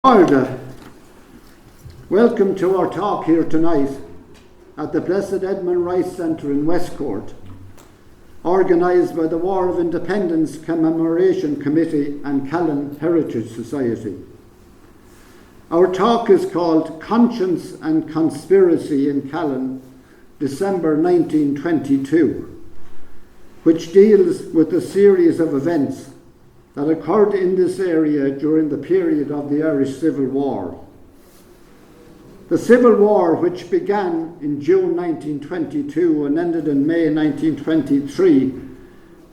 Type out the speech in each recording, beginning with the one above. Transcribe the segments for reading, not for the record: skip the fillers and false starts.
Garda, welcome to our talk here tonight at the Blessed Edmund Rice Centre in Westcourt, organised by the War of Independence Commemoration Committee and Callan Heritage Society. Our talk is called Conscience and Conspiracy in Callan, December 1922, which deals with a series of events that occurred in this area during the period of the Irish Civil War. The Civil War, which began in June 1922 and ended in May 1923,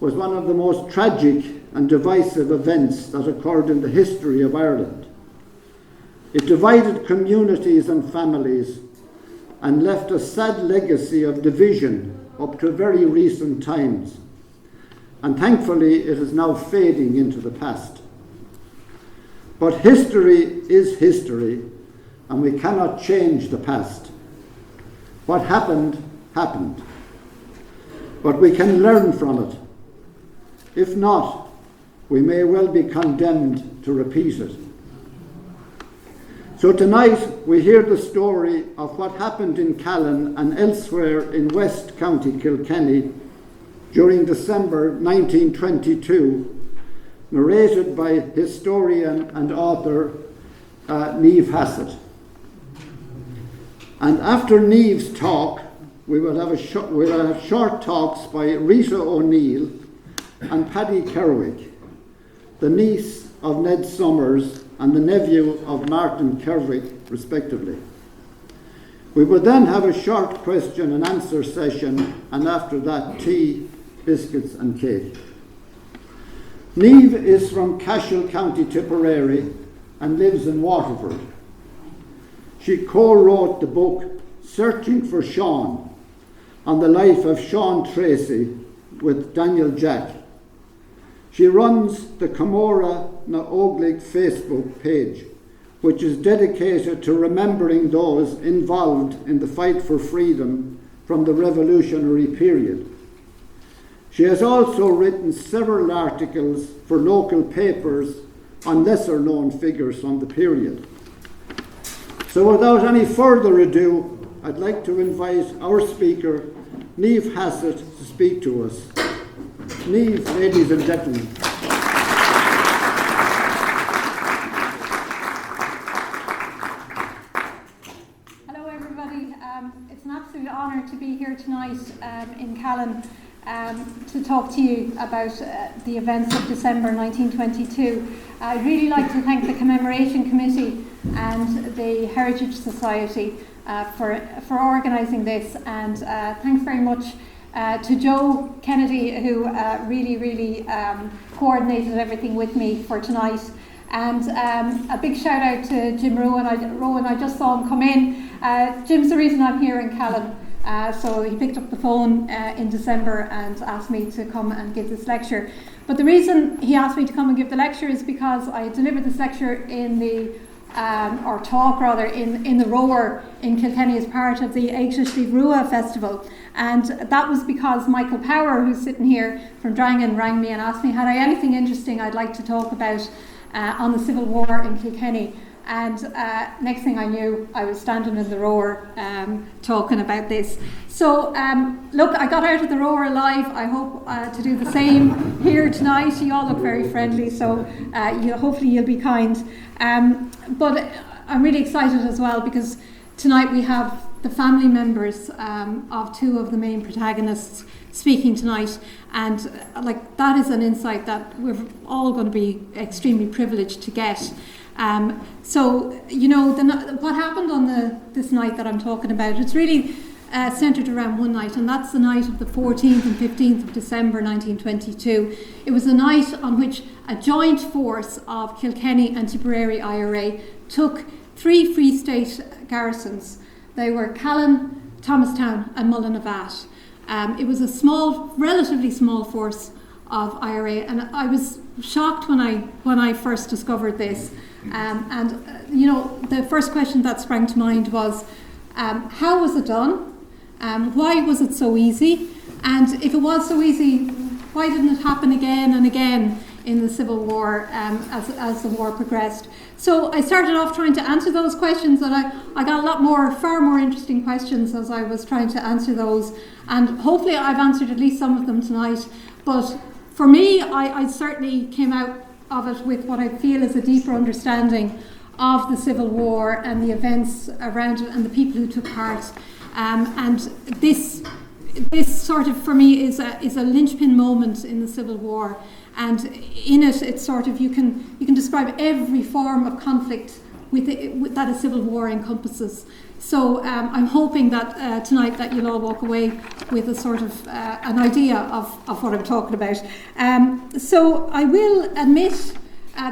was one of the most tragic and divisive events that occurred in the history of Ireland. It divided communities and families and left a sad legacy of division up to very recent times. And thankfully it is now fading into the past. But history is history, and we cannot change the past. What happened, happened. But we can learn from it. If not, we may well be condemned to repeat it. So tonight we hear the story of what happened in Callan and elsewhere in West County Kilkenny during December 1922, narrated by historian and author Niamh Hassett. And after Niamh's talk, we will have short talks by Rita O'Neill and Paddy Kerwick, the niece of Ned Summers and the nephew of Martin Kerwick, respectively. We will then have a short question and answer session, and after that, tea, biscuits and cake. Niamh is from Cashel, County Tipperary, and lives in Waterford. She co-wrote the book Searching for Sean, on the life of Sean Tracy with Daniel Jack. She runs the Camorra na Oglig Facebook page, which is dedicated to remembering those involved in the fight for freedom from the revolutionary period. She has also written several articles for local papers on lesser known figures from the period. So without any further ado, I'd like to invite our speaker, Niamh Hassett, to speak to us. Niamh, ladies and gentlemen. Hello everybody, it's an absolute honour to be here tonight in Callan to talk to you about the events of December 1922. I'd really like to thank the Commemoration Committee and the Heritage Society for organising this, and thanks very much to Joe Kennedy, who really coordinated everything with me for tonight. And a big shout out to Jim Rowan. I just saw him come in. Jim's the reason I'm here in Callan. So he picked up the phone in December and asked me to come and give this lecture. But the reason he asked me to come and give the lecture is because I delivered this lecture in the, or talk rather, in the Rower in Kilkenny as part of the Éagsistí Rua Festival. And that was because Michael Power, who's sitting here from Drangan, rang me and asked me had I anything interesting I'd like to talk about on the Civil War in Kilkenny. And next thing I knew, I was standing in the Rower talking about this. So look, I got out of the Rower alive. I hope to do the same here tonight. You all look very friendly, so hopefully you'll be kind. But I'm really excited as well because tonight we have the family members of two of the main protagonists speaking tonight, and that is an insight that we're all going to be extremely privileged to get. So what happened on this night that I'm talking about, it's really centred around one night, and that's the night of the 14th and 15th of December 1922. It was a night on which a joint force of Kilkenny and Tipperary IRA took three Free State garrisons. They were Callan, Thomastown and Mullinavat. It was a relatively small force of IRA, and I was shocked when I first discovered this. The first question that sprang to mind was, how was it done? Why was it so easy? And if it was so easy, why didn't it happen again and again in the Civil War as the war progressed. So I started off trying to answer those questions, and I got a lot more, far more interesting questions as I was trying to answer those, and hopefully I've answered at least some of them tonight. But for me, I certainly came out of it with what I feel is a deeper understanding of the Civil War and the events around it and the people who took part. And this sort of, for me, is a linchpin moment in the Civil War. And in it, it's sort of, you can describe every form of conflict that a civil war encompasses. So I'm hoping that tonight that you'll all walk away with a sort of an idea of what I'm talking about. So I will admit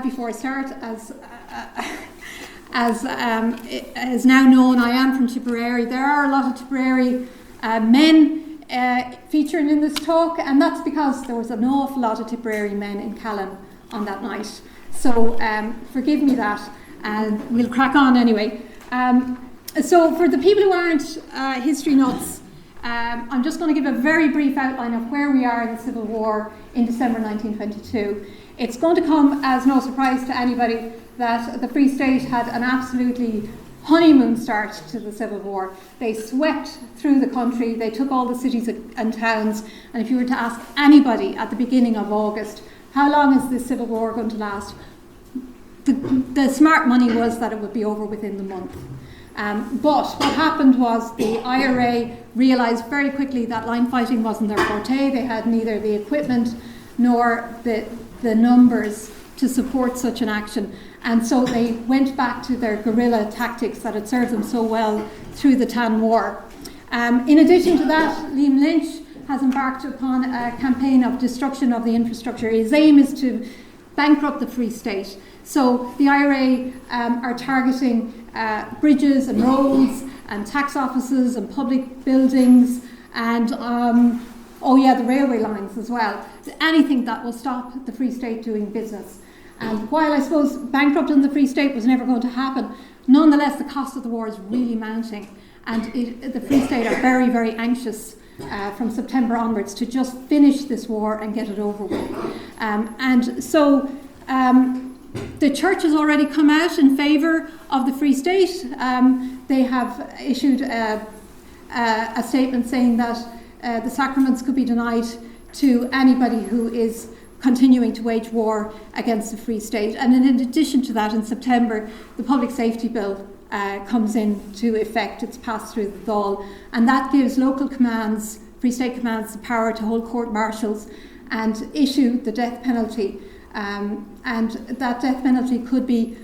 before I start, as now known, I am from Tipperary. There are a lot of Tipperary men featuring in this talk, and that's because there was an awful lot of Tipperary men in Callan on that night. So forgive me that, and we'll crack on anyway. So for the people who aren't history nuts, I'm just going to give a very brief outline of where we are in the Civil War in December 1922. It's going to come as no surprise to anybody that the Free State had an absolutely honeymoon start to the Civil War. They swept through the country, they took all the cities and towns, and if you were to ask anybody at the beginning of August, how long is this Civil War going to last? The smart money was that it would be over within the month. But what happened was the IRA realised very quickly that line fighting wasn't their forte. They had neither the equipment nor the numbers to support such an action. And so they went back to their guerrilla tactics that had served them so well through the Tan War. In addition to that, Lynch has embarked upon a campaign of destruction of the infrastructure. His aim is to bankrupt the Free State. So the IRA are targeting bridges and roads and tax offices and public buildings and the railway lines as well. Anything that will stop the Free State doing business. And while I suppose bankrupting the Free State was never going to happen, nonetheless the cost of the war is really mounting, and the Free State are very, very anxious from September onwards to just finish this war and get it over with. And so the church has already come out in favour of the Free State. They have issued a statement saying that the sacraments could be denied to anybody who is continuing to wage war against the Free State. And in addition to that, in September, the Public Safety Bill comes into effect. It's passed through the Dáil, and that gives local commands, Free State commands, the power to hold court-martials and issue the death penalty. And that death penalty could be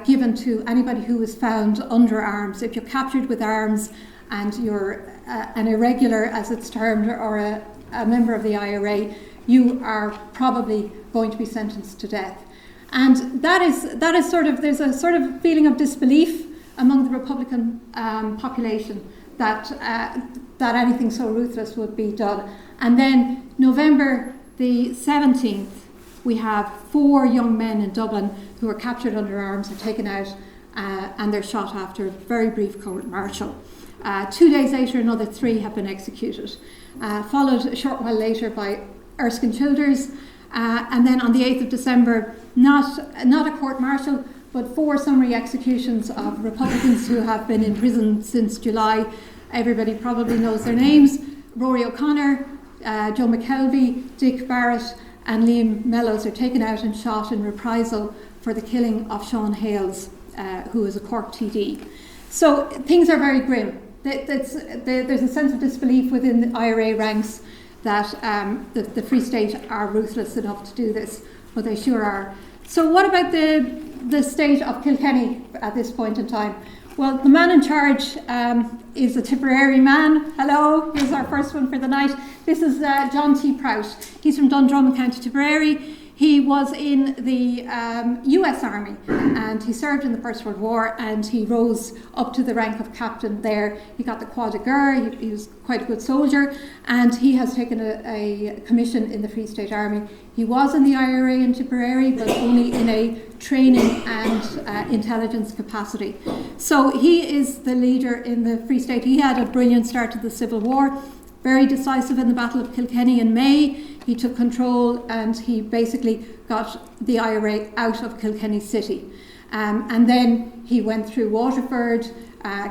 given to anybody who is found under arms. If you're captured with arms and you're an irregular, as it's termed, or a member of the IRA, you are probably going to be sentenced to death. And that is sort of, there's a sort of feeling of disbelief among the Republican population that anything so ruthless would be done. And then November the 17th, we have 4 young men in Dublin who are captured under arms, are taken out, and they're shot after a very brief court-martial. 2 days later, another 3 have been executed, followed a short while later by Erskine Childers, and then on the 8th of December, not a court-martial, but 4 summary executions of Republicans who have been in prison since July. Everybody probably knows their names: Rory O'Connor, Joe McKelvey, Dick Barrett, and Liam Mellows are taken out and shot in reprisal for the killing of Sean Hales, who is a Cork TD. So things are very grim. There's a sense of disbelief within the IRA ranks that the Free State are ruthless enough to do this, but they sure are. So what about the state of Kilkenny at this point in time? Well, the man in charge is a Tipperary man. Hello, here's our first one for the night. This is John T. Prout. He's from Dundrum, County Tipperary. He was in the US Army, and he served in the First World War, and he rose up to the rank of captain there. He got the Croix de Guerre. He was quite a good soldier, and he has taken a commission in the Free State Army. He was in the IRA in Tipperary, but only in a training and intelligence capacity. So he is the leader in the Free State. He had a brilliant start to the Civil War. very decisive in the Battle of Kilkenny in May. He took control and he basically got the IRA out of Kilkenny city. And then he went through Waterford,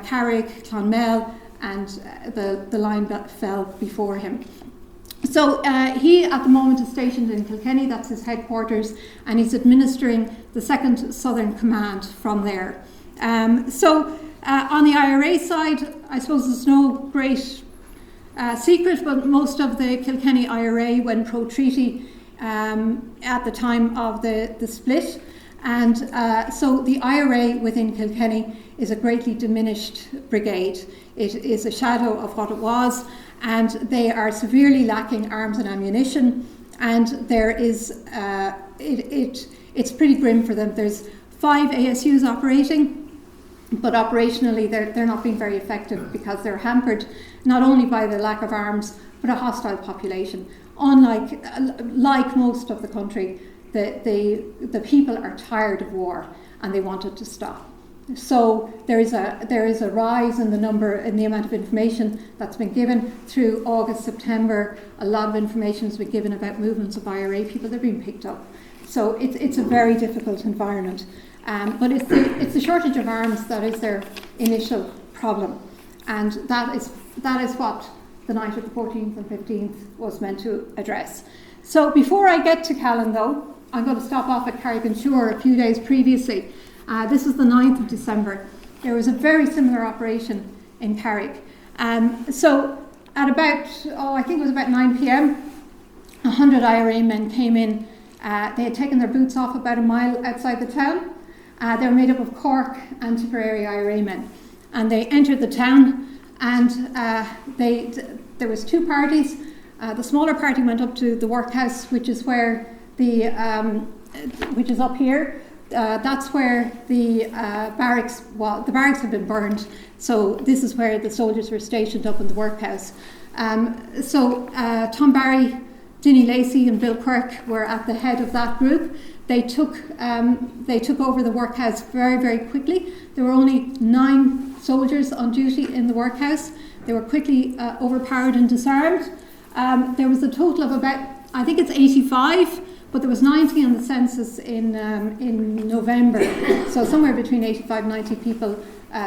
Carrick, Clonmel, and the line fell before him. So he at the moment is stationed in Kilkenny, that's his headquarters, and he's administering the 2nd Southern Command from there. So on the IRA side, I suppose there's no great secret, but most of the Kilkenny IRA went pro-treaty at the time of the split. And so the IRA within Kilkenny is a greatly diminished brigade. It is a shadow of what it was, and they are severely lacking arms and ammunition, and there is it's pretty grim for them. There's 5 ASUs operating, but operationally they're not being very effective because they're hampered not only by the lack of arms but a hostile population. Unlike like most of the country, the people are tired of war and they want it to stop. So there is a rise in the amount of information that's been given through August, September. A lot of information has been given about movements of IRA people. They're being picked up. So it's a very difficult environment. But it's the shortage of arms that is their initial problem, and that is what the night of the 14th and 15th was meant to address. So before I get to Callan, though, I'm going to stop off at Carrickmines a few days previously. This was the 9th of December. There was a very similar operation in Carrick. So at about, I think it was about 9 p.m, 100 IRA men came in. They had taken their boots off about a mile outside the town. They were made up of Cork and Tipperary IRA men. And they entered the town, and there was 2 parties. The smaller party went up to the workhouse, which is where which is up here. That's where the barracks, the barracks have been burned, so this is where the soldiers were stationed up in the workhouse. So Tom Barry, Dinny Lacey and Bill Quirk were at the head of that group. They took over the workhouse very, very quickly. There were only 9 soldiers on duty in the workhouse. They were quickly overpowered and disarmed. There was a total of about, I think it's 85, but there was 90 on the census in November. So somewhere between 85 and 90 people,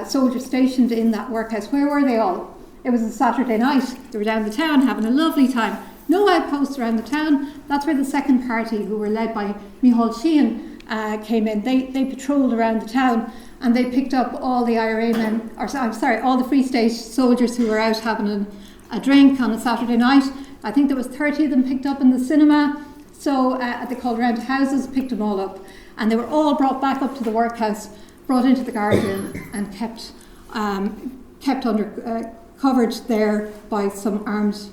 soldiers stationed in that workhouse. Where were they all? It was a Saturday night. They were down the town having a lovely time. No outposts around the town. That's where the second party, who were led by Micheál Sheehan, came in. They patrolled around the town, and they picked up all the IRA men, all the Free State soldiers who were out having a drink on a Saturday night. I think there was 30 of them picked up in the cinema. So they called around to houses, picked them all up, and they were all brought back up to the workhouse, brought into the guardroom, and kept covered there by some armed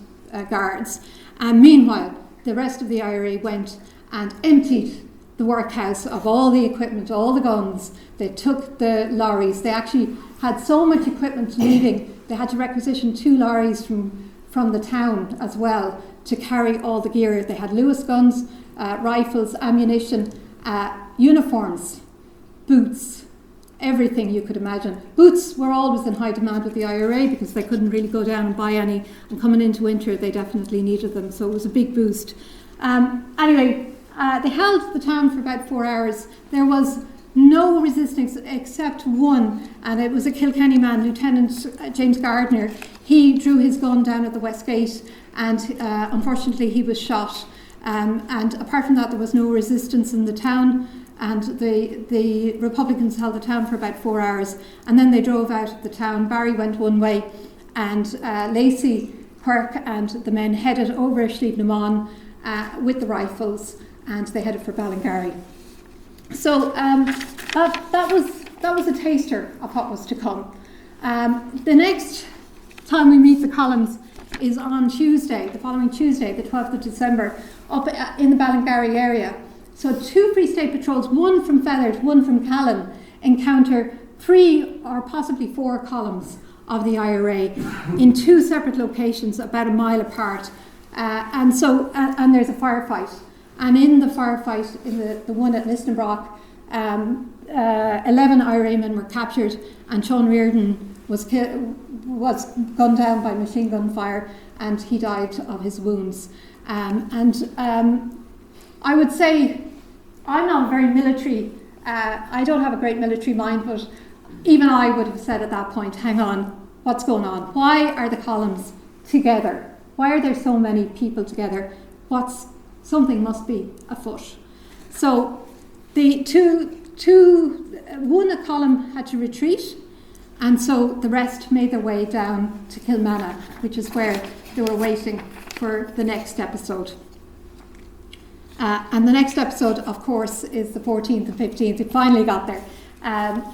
guards. And meanwhile, the rest of the IRA went and emptied the workhouse of all the equipment, all the guns. They took the lorries. They actually had so much equipment leaving, they had to requisition 2 lorries from the town as well to carry all the gear. They had Lewis guns, rifles, ammunition, uniforms, boots, everything you could imagine. Boots were always in high demand with the IRA because they couldn't really go down and buy any, and coming into winter they definitely needed them, so it was a big boost. Anyway, they held the town for about 4 hours. There was no resistance except one, and it was a Kilkenny man, Lieutenant James Gardner. He drew his gun down at the West Gate, and unfortunately he was shot. And apart from that, there was no resistance in the town, and the Republicans held the town for about 4 hours, and then they drove out of the town. Barry went one way, and Lacey, Quirk and the men headed over Slievenamon with the rifles, and they headed for Ballingarry. So that was a taster of what was to come. The next time we meet the Collins is on Tuesday, the following Tuesday, the 12th of December, up in the Ballingarry area. So 2 Free State patrols, one from Feathers, one from Callan, encounter 3 or possibly 4 columns of the IRA in 2 separate locations about a mile apart. And there's a firefight. And in the firefight, in the one at Listenbrock, 11 IRA men were captured, and Sean Reardon was gunned down by machine gun fire, and he died of his wounds. I would say I'm not very military. I don't have a great military mind, but even I would have said at that point, hang on, what's going on? Why are the columns together? Why are there so many people together? Something must be afoot. So the one column had to retreat, and so the rest made their way down to Kilmanagh, which is where they were waiting for the next episode. And the next episode, of course, is the 14th and 15th. It finally got there.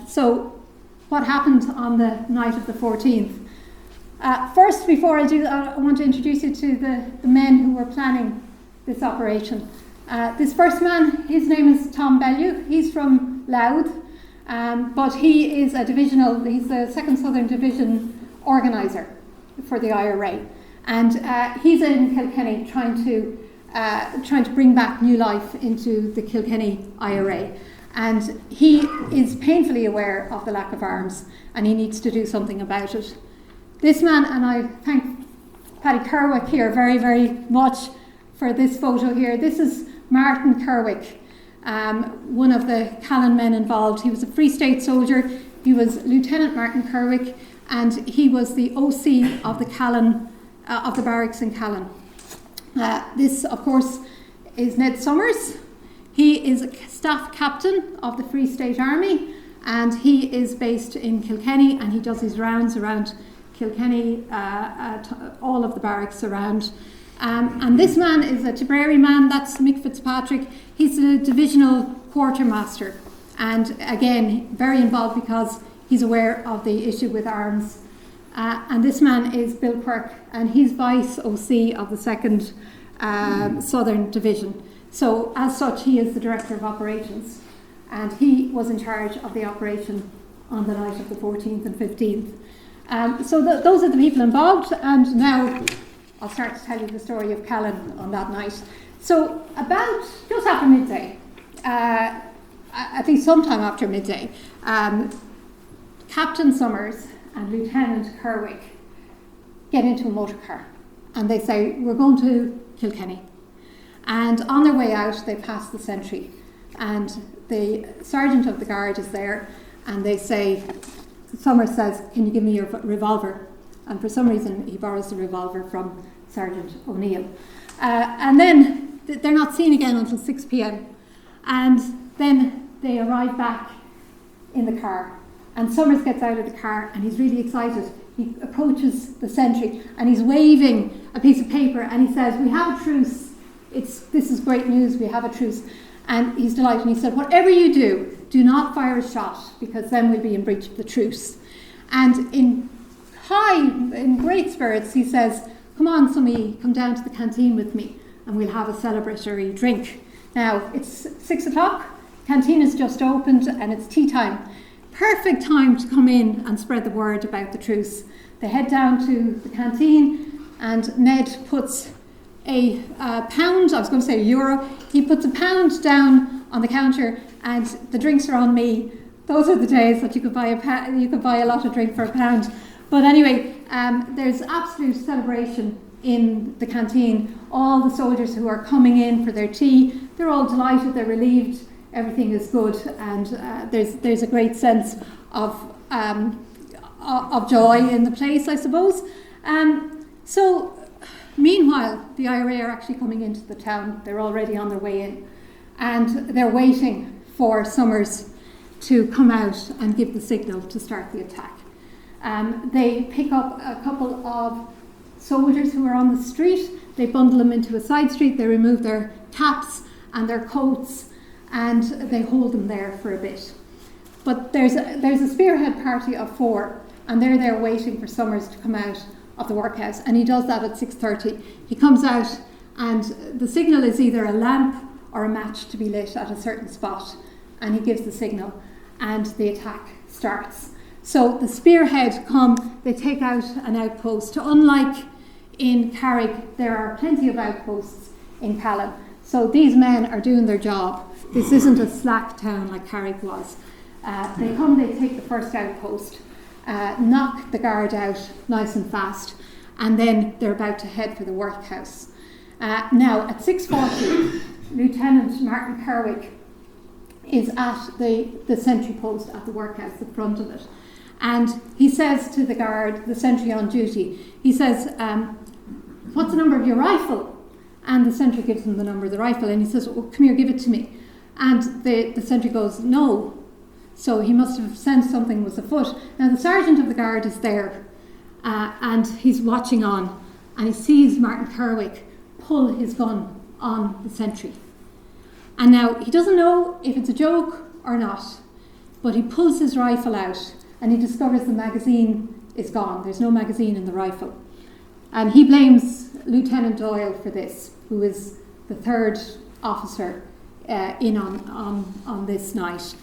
So what happened on the night of the 14th? First, before I do, I want to introduce you to the men who were planning this operation. This first man, his name is Tom Bellew. He's from Louth, but he is he's the 2nd Southern Division organiser for the IRA. And he's in Kilkenny trying to bring back new life into the Kilkenny IRA. And he is painfully aware of the lack of arms, and he needs to do something about it. This man, and I thank Paddy Kerwick here very, very much for this photo here. This is Martin Kerwick, one of the Callan men involved. He was a Free State soldier. He was Lieutenant Martin Kerwick, and he was the OC of the Callan, of the barracks in Callan. This, of course, is Ned Summers. He is a staff captain of the Free State Army, and he is based in Kilkenny, and he does his rounds around Kilkenny, all of the barracks around. And this man is a Tipperary man. That's Mick Fitzpatrick. He's a divisional quartermaster, and again, very involved because he's aware of the issue with arms. And this man is Bill Quirk, and he's Vice OC of the 2nd Southern Division. So as such, he is the Director of Operations, and he was in charge of the operation on the night of the 14th and 15th. So those are the people involved, and now I'll start to tell you the story of Callan on that night. So about just after midday, I think sometime after midday, Captain Summers and Lieutenant Kerwick get into a motor car, and they say, we're going to Kilkenny. And on their way out, they pass the sentry, and the sergeant of the guard is there, and they say, Summers says, can you give me your revolver? And for some reason, he borrows the revolver from Sergeant O'Neill. And then they're not seen again until 6 p.m. And then they arrive back in the car. And Summers gets out of the car, and he's really excited. He approaches the sentry, and he's waving a piece of paper, and he says, we have a truce. This is great news, we have a truce. And he's delighted, and he said, whatever you do not fire a shot, because then we'll be in breach of the truce. And in great spirits, he says, come on, Summy, come down to the canteen with me, and we'll have a celebratory drink. Now, it's 6 o'clock, canteen is just opened, and it's tea time. Perfect time to come in and spread the word about the truce. They head down to the canteen, and Ned puts a pound, I was going to say €1, he puts a pound down on the counter, and the drinks are on me. Those are the days that you could buy a lot of drink for £1. But anyway, there's absolute celebration in the canteen. All the soldiers who are coming in for their tea, they're all delighted, they're relieved, everything is good, and there's a great sense of joy in the place, I suppose. So meanwhile, the IRA are actually coming into the town. They're already on their way in, and they're waiting for Summers to come out and give the signal to start the attack. They pick up a couple of soldiers who are on the street, they bundle them into a side street, they remove their caps and their coats, and they hold them there for a bit. But there's a spearhead party of 4, and they're there waiting for Summers to come out of the workhouse, and he does that at 6:30. He comes out, and the signal is either a lamp or a match to be lit at a certain spot, and he gives the signal, and the attack starts. So the spearhead come, they take out an outpost. Unlike in Carrick, there are plenty of outposts in Callan. So these men are doing their job. This isn't a slack town like Carrick was. They come, they take the first outpost, knock the guard out nice and fast, and then they're about to head for the workhouse. Now, at 6:40, Lieutenant Martin Kerwick is at the sentry post at the workhouse, the front of it. And he says to the guard, the sentry on duty, he says, what's the number of your rifle? And the sentry gives him the number of the rifle, and he says, oh, come here, give it to me. And the sentry goes, no. So he must have sensed something was afoot. Now the sergeant of the guard is there, and he's watching on, and he sees Martin Kerwick pull his gun on the sentry. And now he doesn't know if it's a joke or not, but he pulls his rifle out and he discovers the magazine is gone. There's no magazine in the rifle. And he blames Lieutenant Doyle for this, who is the third officer in on this night.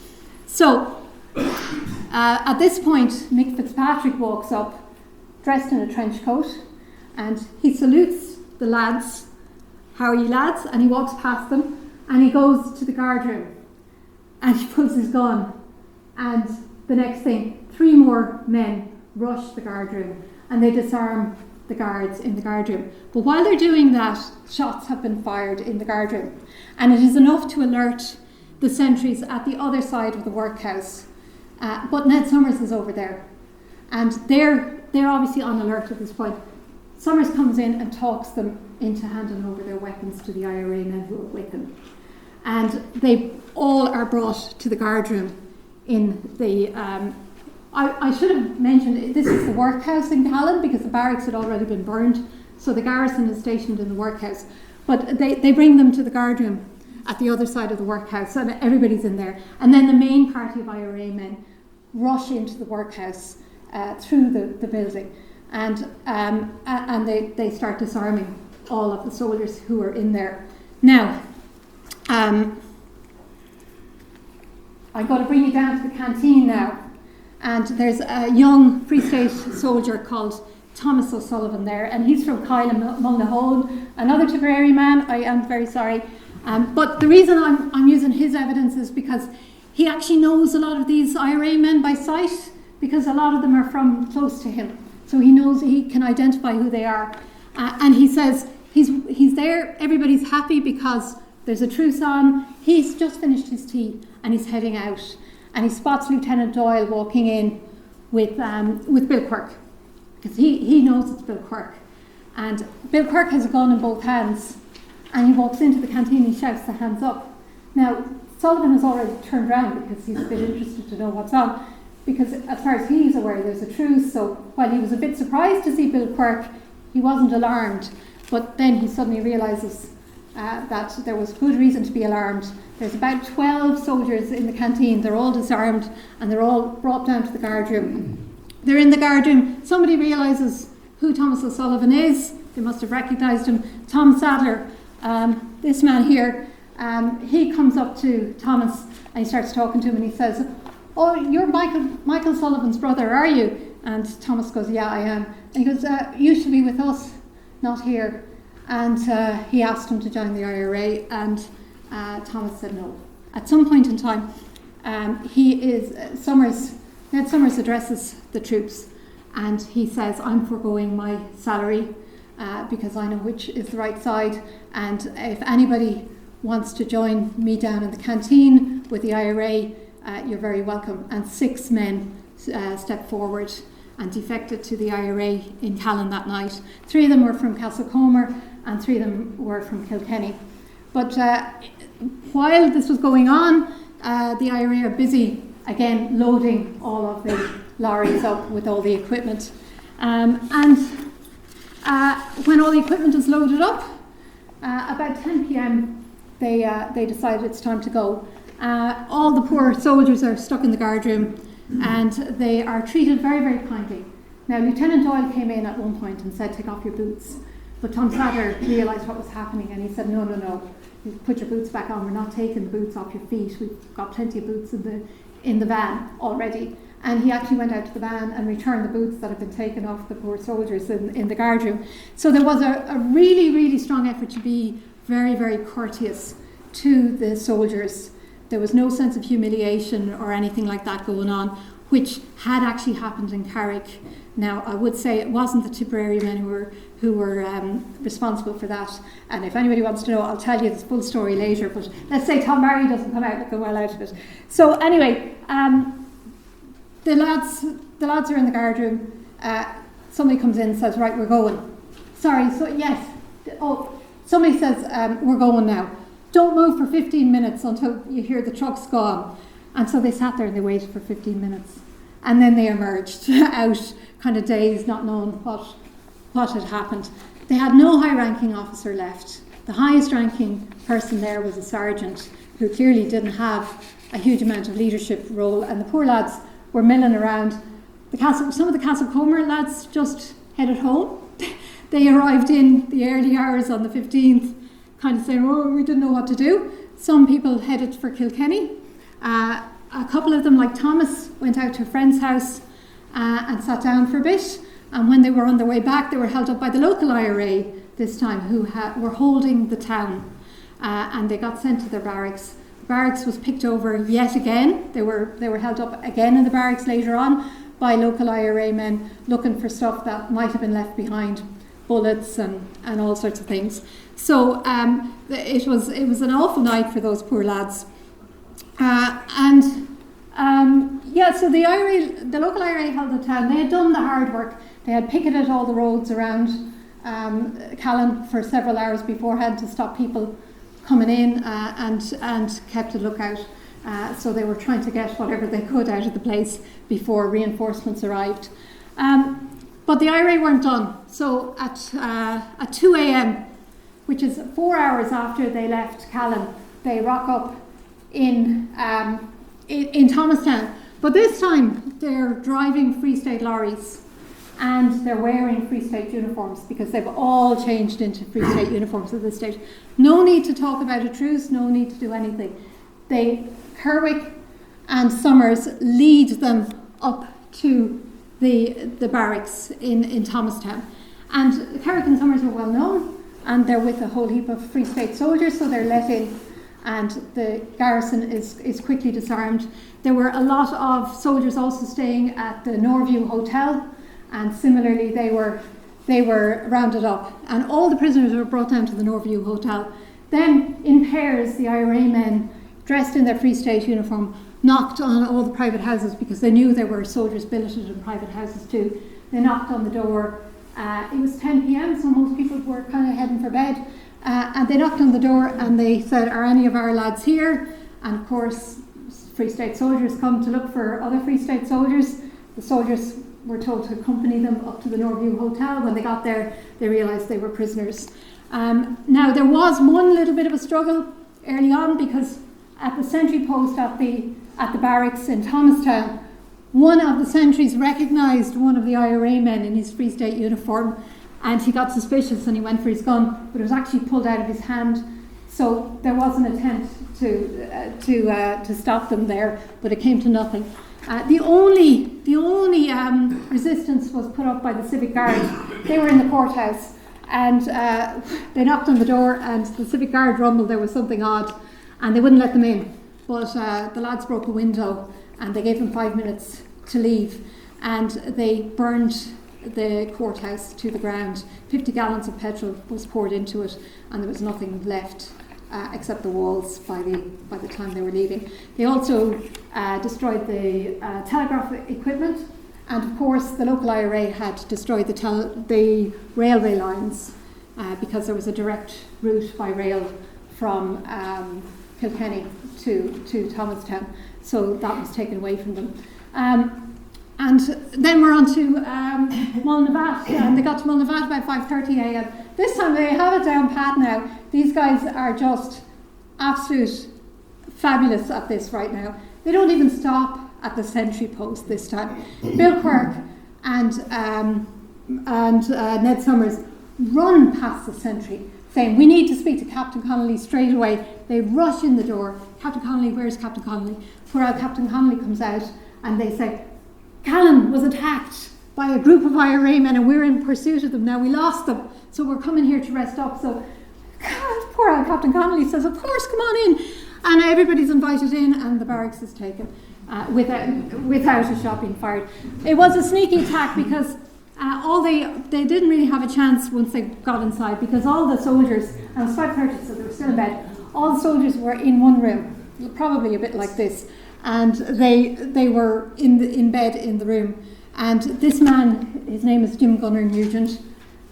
So at this point, Mick Fitzpatrick walks up dressed in a trench coat, and he salutes the lads. How are you, lads? And he walks past them, and he goes to the guard room, and he pulls his gun, and the next thing, 3 more men rush the guard room, and they disarm the guards in the guard room. But while they're doing that, shots have been fired in the guard room, and it is enough to alert the sentries at the other side of the workhouse. But Ned Summers is over there, and they're obviously on alert at this point. Summers comes in and talks them into handing over their weapons to the IRA men who are with them. And they all are brought to the guard room in the... I should have mentioned, this is the workhouse in Callan, because the barracks had already been burned, so the garrison is stationed in the workhouse. But they bring them to the guard room at the other side of the workhouse, and everybody's in there. And then the main party of IRA men rush into the workhouse through the building, and they start disarming all of the soldiers who are in there. Now, I'm going to bring you down to the canteen now, and there's a young Free State soldier called Thomas OSullivan there, and he's from Callan, Mullinavat, another Tipperary man. I am very sorry. But the reason I'm using his evidence is because he actually knows a lot of these IRA men by sight, because a lot of them are from close to him. So he knows, he can identify who they are. And he says he's there, everybody's happy because there's a truce on. He's just finished his tea and he's heading out. And he spots Lieutenant Doyle walking in with Bill Quirk, because he knows it's Bill Quirk. And Bill Quirk has a gun in both hands, and he walks into the canteen and he shouts the hands up. Now, Sullivan has already turned around because he's a bit interested to know what's on, because as far as he's aware, there's a truce. So while he was a bit surprised to see Bill Quirk, he wasn't alarmed. But then he suddenly realises that there was good reason to be alarmed. There's about 12 soldiers in the canteen. They're all disarmed, and they're all brought down to the guard room. They're in the guard room. Somebody realises who Thomas OSullivan is. They must have recognised him. Tom Sadler, this man here, he comes up to Thomas and he starts talking to him, and he says, "Oh, you're Michael Sullivan's brother, are you?" And Thomas goes, "Yeah, I am." And he goes, "You should be with us, not here." And he asked him to join the IRA, and Thomas said no. At some point in time, Ned Summers addresses the troops, and he says, "I'm foregoing my salary because I know which is the right side, and if anybody wants to join me down in the canteen with the IRA, you're very welcome." And 6 men stepped forward and defected to the IRA in Callan that night. 3 of them were from Castlecomer, and 3 of them were from Kilkenny. But while this was going on, the IRA are busy again loading all of the lorries up with all the equipment. And when all the equipment is loaded up, about 10 p.m, they decided it's time to go. All the poor soldiers are stuck in the guard room, and they are treated very, very kindly. Now, Lieutenant Doyle came in at one point and said, "Take off your boots." But Tom Sadler realised what was happening, and he said, no, you put your boots back on. We're not taking the boots off your feet. We've got plenty of boots in the van already. And he actually went out to the van and returned the boots that had been taken off the poor soldiers in the guard room. So there was a really, really strong effort to be very, very courteous to the soldiers. There was no sense of humiliation or anything like that going on. which had actually happened in Carrick. Now, I would say it wasn't the Tipperary men who were responsible for that. And if anybody wants to know, I'll tell you the full story later. But let's say Tom Barry doesn't come well out of it. So anyway, the lads are in the guard room. Somebody comes in and says, right, we're going. Sorry, so yes. Oh, somebody says, we're going now. Don't move for 15 minutes until you hear the truck's gone. And so they sat there and they waited for 15 minutes. And then they emerged out, kind of dazed, not knowing what had happened. They had no high-ranking officer left. The highest-ranking person there was a sergeant who clearly didn't have a huge amount of leadership role, and the poor lads were milling around. Some of the Castlecomer lads just headed home. They arrived in the early hours on the 15th, kind of saying, oh, we didn't know what to do. Some people headed for Kilkenny. A couple of them, like Thomas, went out to a friend's house and sat down for a bit. And when they were on their way back, they were held up by the local IRA this time, who were holding the town. And they got sent to their barracks. The barracks was picked over yet again. They were held up again in the barracks later on by local IRA men looking for stuff that might have been left behind, bullets and all sorts of things. So it was an awful night for those poor lads. So the local IRA held the town. They had done the hard work. They had picketed all the roads around Callan for several hours beforehand to stop people coming in and kept a lookout. So they were trying to get whatever they could out of the place before reinforcements arrived. But the IRA weren't done. So at 2 a.m., which is 4 hours after they left Callan, they rock up in Thomastown. But this time they're driving Free State lorries and they're wearing Free State uniforms because they've all changed into Free State uniforms at this stage. No need to talk about a truce, no need to do anything. Kerwick and Summers lead them up to the barracks in Thomastown. And Kerwick and Summers are well known, and they're with a whole heap of Free State soldiers, so they're let in. And the garrison is quickly disarmed. There were a lot of soldiers also staying at the Norview Hotel, and similarly they were rounded up. And all the prisoners were brought down to the Norview Hotel. Then, in pairs, the IRA men, dressed in their Free State uniform, knocked on all the private houses because they knew there were soldiers billeted in private houses too. They knocked on the door. It was 10 p.m, so most people were kind of heading for bed. And they knocked on the door and they said, are any of our lads here? And of course, Free State soldiers come to look for other Free State soldiers. The soldiers were told to accompany them up to the Norview Hotel. When they got there, they realised they were prisoners. Now, there was one little bit of a struggle early on because at the sentry post at the barracks in Thomastown, one of the sentries recognised one of the IRA men in his Free State uniform, and he got suspicious and he went for his gun, but it was actually pulled out of his hand. So there was an attempt to stop them there, but it came to nothing. The only resistance was put up by the Civic Guard. They were in the courthouse, and they knocked on the door, and the Civic Guard rumbled there was something odd, and they wouldn't let them in. But the lads broke a window, and they gave them 5 minutes to leave, and they burned the courthouse to the ground. 50 gallons of petrol was poured into it, and there was nothing left except the walls by the time they were leaving. They also destroyed the telegraph equipment, and of course the local IRA had destroyed the railway lines because there was a direct route by rail from Kilkenny to Thomastown, so that was taken away from them. And then we're on to Mullinavat, and they got to Mullinavat about 5:30 a.m. This time they have it down pat now. These guys are just absolute fabulous at this right now. They don't even stop at the sentry post this time. Bill Quirk and Ned Summers run past the sentry, saying, we need to speak to Captain Connolly straight away. They rush in the door. Captain Connolly, where's Captain Connolly? Poor old Captain Connolly comes out, and they say, Callan was attacked by a group of IRA men and we're in pursuit of them now. We lost them, so we're coming here to rest up. So poor old Captain Connolly says, of course, come on in. And everybody's invited in and the barracks is taken. without a shot being fired. It was a sneaky attack because they didn't really have a chance once they got inside, because all the soldiers, and it was 5:30, so they were still in bed, all the soldiers were in one room, probably a bit like this, and they were in bed in the room. And this man, his name is Jim Gunner Nugent.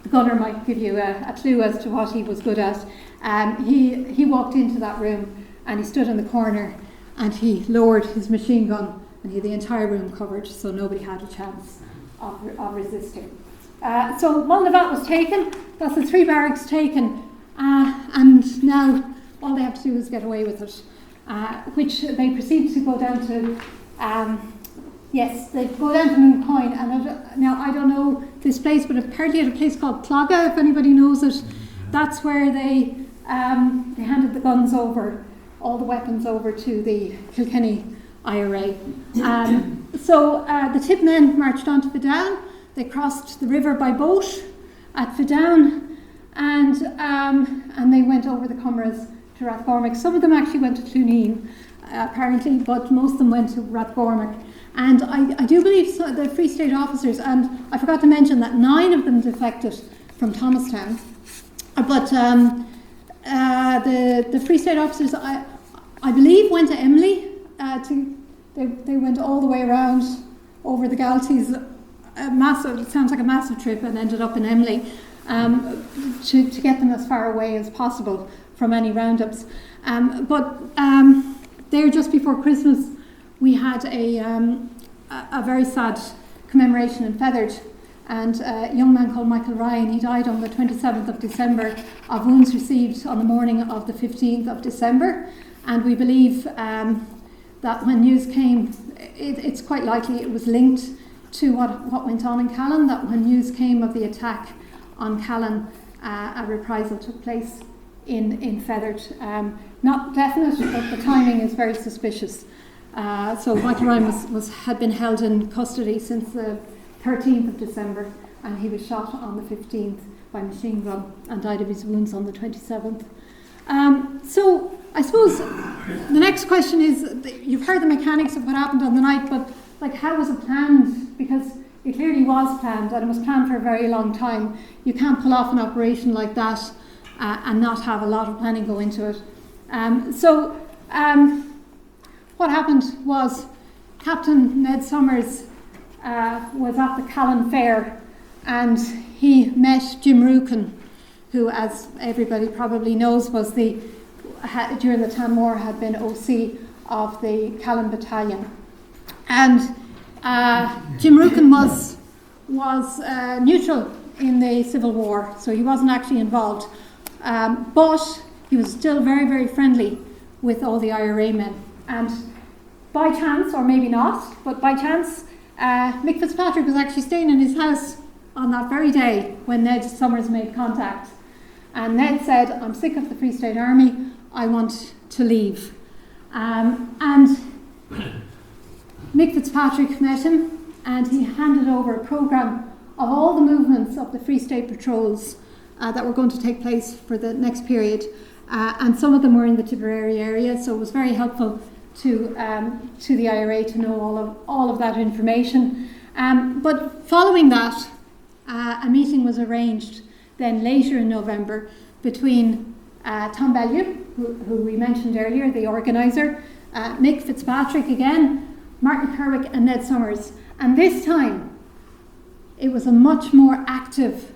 The gunner might give you a clue as to what he was good at. He walked into that room and he stood in the corner and he lowered his machine gun, and he had the entire room covered, so nobody had a chance of resisting. So Mullinavat was taken. That's the 3 barracks taken, and now all they have to do is get away with it, which they proceed to go down to. Yes, they go down to Mooncoin, and now I don't know this place, but apparently at a place called Clogga, if anybody knows it, that's where they handed the guns over, all the weapons over to the Kilkenny IRA. So the tip men marched on to Fidown. They crossed the river by boat at Fidown, and they went over the Comras to Rathgormack. Some of them actually went to Cluneen, apparently, but most of them went to Rathgormack. And I do believe the Free State officers, and I forgot to mention that 9 of them defected from Thomastown. But the Free State officers, I believe, went to Emily. They went all the way around over the Galties. It sounds like a massive trip, and ended up in Emily to get them as far away as possible from any roundups. But there, just before Christmas, we had a very sad commemoration in Feathered, and a young man called Michael Ryan, he died on the 27th of December of wounds received on the morning of the 15th of December, and we believe that when news came, it's quite likely it was linked to what went on in Callan, that when news came of the attack on Callan, a reprisal took place in Feathered. Not definite, but the timing is very suspicious. So Michael Ryan had been held in custody since the 13th of December, and he was shot on the 15th by machine gun and died of his wounds on the 27th. So I suppose the next question is, you've heard the mechanics of what happened on the night, but how was it planned? Because it clearly was planned, and it was planned for a very long time. You can't pull off an operation like that and not have a lot of planning go into it. What happened was Captain Ned Summers was at the Callan Fair, and he met Jim Rukin, who, as everybody probably knows, was during the Tanmore had been OC of the Callan Battalion. And Jim Rukin was neutral in the Civil War, so he wasn't actually involved. But he was still very, very friendly with all the IRA men. And by chance, or maybe not, but by chance, Mick Fitzpatrick was actually staying in his house on that very day when Ned Summers made contact. And Ned said, "I'm sick of the Free State Army, I want to leave." And Mick Fitzpatrick met him, and he handed over a programme of all the movements of the Free State patrols that were going to take place for the next period. And some of them were in the Tipperary area, so it was very helpful to the IRA to know all of that information. But following that, a meeting was arranged then later in November between Tom Bellew, who we mentioned earlier, the organiser, Mick Fitzpatrick again, Martin Kerwick and Ned Summers. And this time, it was a much more active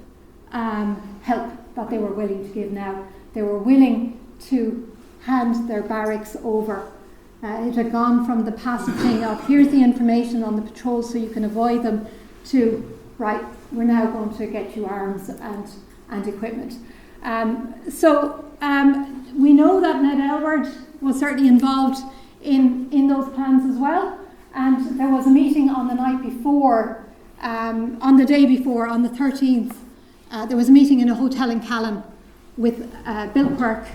help that they were willing to give now. They were willing to hand their barracks over. It had gone from the passive thing of, here's the information on the patrols so you can avoid them, to, right, we're now going to get you arms and equipment. We know that Ned Aylward was certainly involved in those plans as well. And there was a meeting on the night before, on the day before, on the 13th, there was a meeting in a hotel in Callan with Bill Quirk,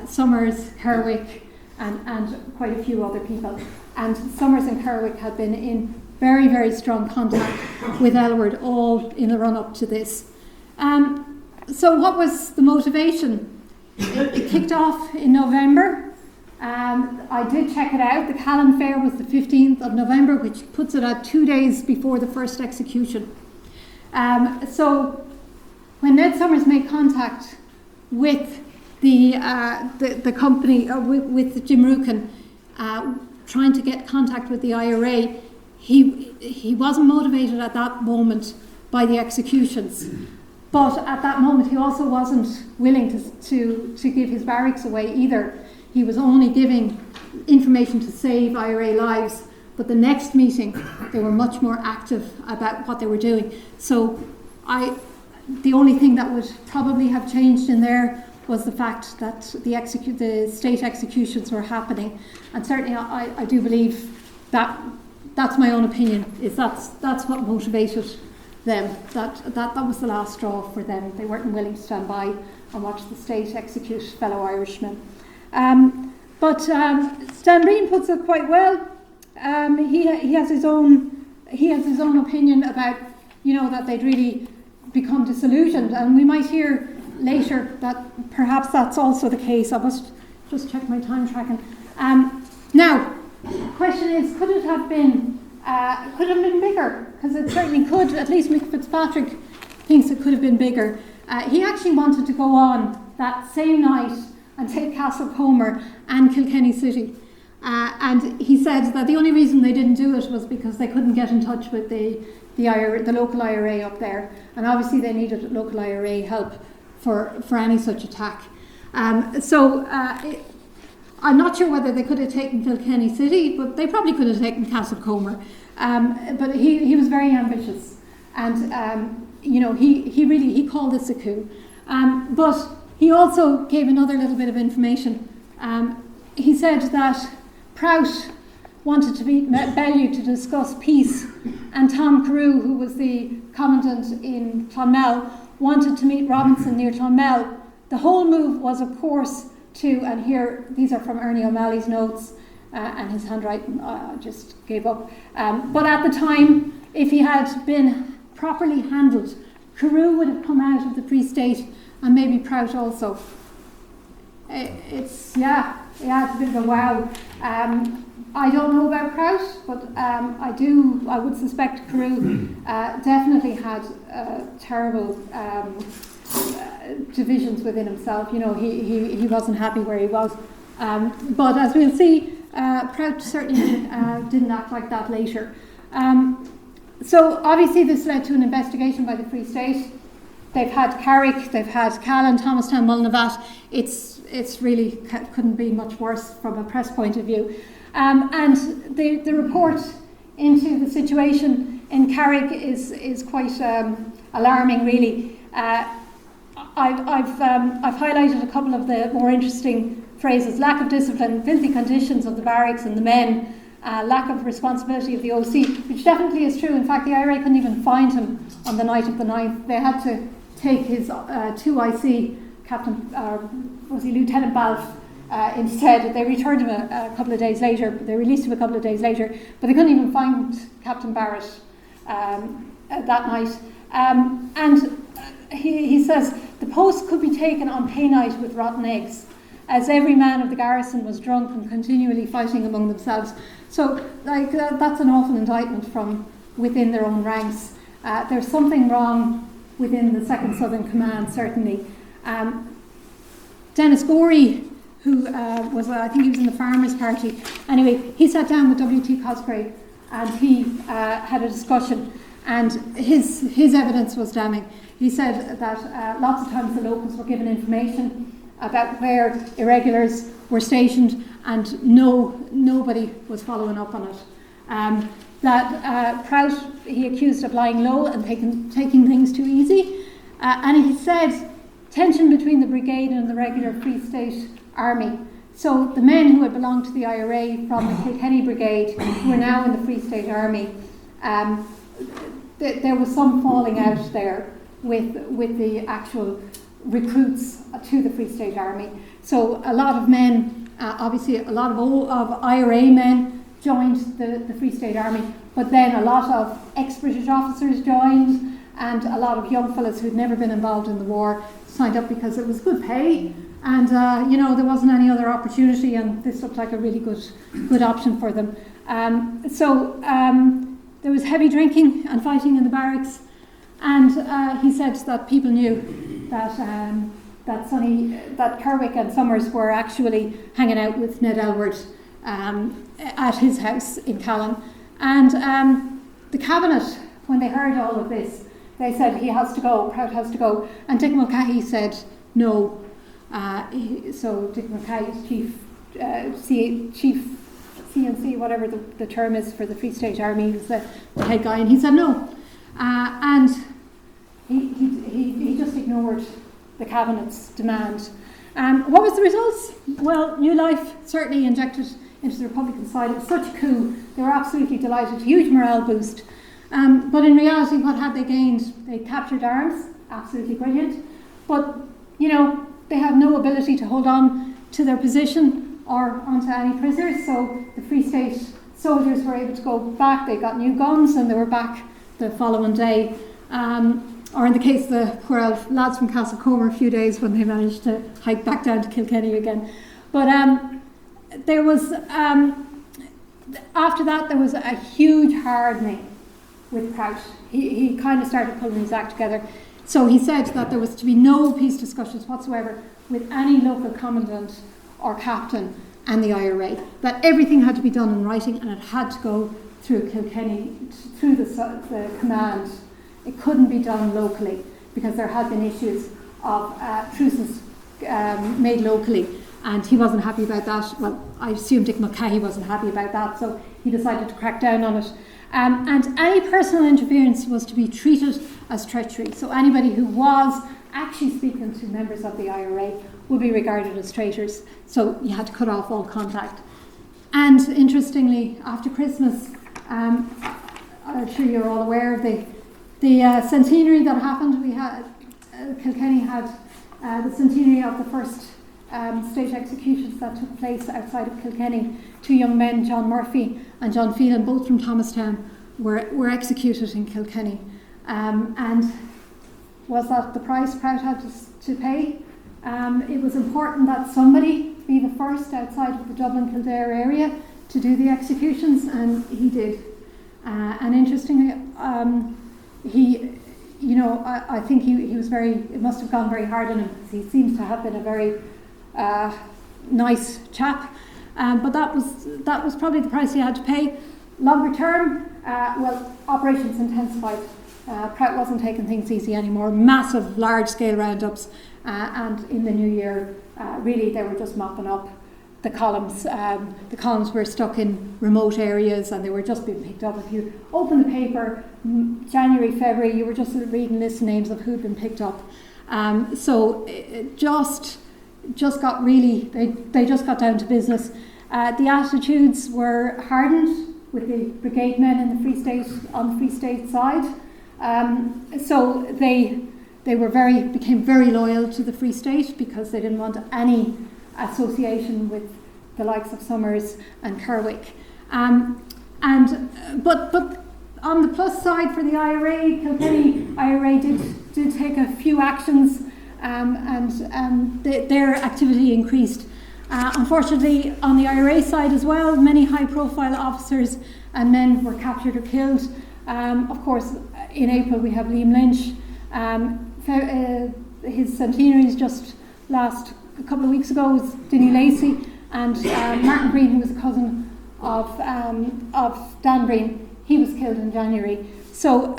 Summers, Kerwick, and quite a few other people. And Summers and Kerwick had been in very, very strong contact with Aylward all in the run-up to this. So what was the motivation? It kicked off in November I did check it out. The Callan fair was the 15th of November, which puts it at 2 days before the first execution. So when Ned Summers made contact with the company, with Jim Rukin, trying to get contact with the IRA, he wasn't motivated at that moment by the executions. But at that moment, he also wasn't willing to give his barracks away either. He was only giving information to save IRA lives. But the next meeting, they were much more active about what they were doing. So the only thing that would probably have changed in there was the fact that the state executions were happening. And certainly I do believe that that's my own opinion, is that's what motivated them. That was the last straw for them. They weren't willing to stand by and watch the state execute fellow Irishmen. But Stan Breen puts it quite well. He has his own opinion about, that they'd really become disillusioned, and we might hear later that perhaps that's also the case. I must just check my time tracking. Now, the question is, could it have been bigger? Because it certainly could. At least Mick Fitzpatrick thinks it could have been bigger. He actually wanted to go on that same night and take Castlecomer and Kilkenny City. And he said that the only reason they didn't do it was because they couldn't get in touch with the local IRA up there. And obviously they needed local IRA help for any such attack. I'm not sure whether they could have taken Kilkenny City, but they probably could have taken Castlecomer. But he was very ambitious. And, he called this a coup. But he also gave another little bit of information. He said that Prout wanted to meet Bellew to discuss peace, and Tom Carew, who was the commandant in Clonmel, wanted to meet Robinson near Clonmel. The whole move was, of course, and here, these are from Ernie O'Malley's notes, and his handwriting just gave up. But at the time, if he had been properly handled, Carew would have come out of the Free State, and maybe Prout also. It's a bit of a wow. I don't know about Prout, but I would suspect Carew definitely had terrible divisions within himself. He wasn't happy where he was. But as we'll see, Prout certainly didn't act like that later. So obviously this led to an investigation by the Free State. They've had Carrick, they've had Callan, Thomastown Mullinavat. It's really couldn't be much worse from a press point of view. And the report into the situation in Carrick is quite alarming, really. I've highlighted a couple of the more interesting phrases: lack of discipline, filthy conditions of the barracks and the men, lack of responsibility of the OC, which definitely is true. In fact, the IRA couldn't even find him on the night of the 9th. They had to take his 2IC Captain, was he Lieutenant Balfe, instead. They returned him a couple of days later. They released him a couple of days later, but they couldn't even find Captain Barrett that night. And he says the post could be taken on pay night with rotten eggs, as every man of the garrison was drunk and continually fighting among themselves. So, that's an awful indictment from within their own ranks. There's something wrong within the 2nd Southern Command, certainly. Dennis Gorey, who I think he was in the Farmers' Party. Anyway, he sat down with W.T. Cosgrave and he had a discussion, and his evidence was damning. He said that lots of times the locals were given information about where irregulars were stationed, and nobody was following up on it. Prout he accused of lying low and taking things too easy, and he said tension between the brigade and the regular Free State Army. So the men who had belonged to the IRA from the Kilkenny Brigade, who were now in the Free State Army, there was some falling out there with the actual recruits to the Free State Army. So a lot of men, obviously a lot of IRA men joined the Free State Army, but then a lot of ex-British officers joined, and a lot of young fellas who'd never been involved in the war signed up because it was good pay, and there wasn't any other opportunity, and this looked like a really good option for them. There was heavy drinking and fighting in the barracks, and he said that people knew that Kerwick and Summers were actually hanging out with Ned Elward at his house in Callan. And the cabinet, when they heard all of this, they said he has to go, Prout has to go. And Dick Mulcahy said no. So Dick Mulcahy's chief CNC, whatever the term is for the Free State Army, was the head guy, and he said no. And he just ignored the cabinet's demand. What was the results? Well, new life certainly injected into the Republican side. It was such a coup. They were absolutely delighted. Huge morale boost. But in reality, what had they gained? They captured arms. Absolutely brilliant. But, they had no ability to hold on to their position or onto any prisoners. So the Free State soldiers were able to go back. They got new guns and they were back the following day. Or in the case of the poor old lads from Castlecomer, a few days when they managed to hike back down to Kilkenny again. But there was, after that, there was a huge hardening with Prout. He kind of started pulling his act together. So he said that there was to be no peace discussions whatsoever with any local commandant or captain and the IRA. That everything had to be done in writing, and it had to go through Kilkenny, through the command. It couldn't be done locally because there had been issues of truces made locally, and he wasn't happy about that. Well, I assume Dick Mulcahy wasn't happy about that, so he decided to crack down on it. And any personal interference was to be treated as treachery. So anybody who was actually speaking to members of the IRA would be regarded as traitors. So you had to cut off all contact. And interestingly, after Christmas, I'm sure you're all aware of the centenary that happened. We had Kilkenny had the centenary of the first state executions that took place outside of Kilkenny. Two young men, John Murphy and John Phelan, both from Thomastown, were executed in Kilkenny. And was that the price Prout had to pay? It was important that somebody be the first outside of the Dublin Kildare area to do the executions, and he did. And interestingly, I think he was it must have gone very hard on him, because he seems to have been a very nice chap. But that was probably the price he had to pay. Longer term, operations intensified. Prout wasn't taking things easy anymore. Massive, large-scale roundups, and in the new year, really they were just mopping up the columns. The columns were stuck in remote areas, and they were just being picked up. If you open the paper, January, February, you were just reading lists of names of who'd been picked up. So it just got really, they just got down to business. The attitudes were hardened with the brigade men in the Free State, on the Free State side. So they became very loyal to the Free State because they didn't want any association with the likes of Summers and Kerwick. But on the plus side for the IRA, Kilkenny IRA did take a few actions, and their activity increased. Unfortunately, on the IRA side as well, many high-profile officers and men were captured or killed. Of course, in April we have Liam Lynch. His centenary just a couple of weeks ago was Dinny Lacey, and Martin Breen, who was a cousin of Dan Breen, he was killed in January. So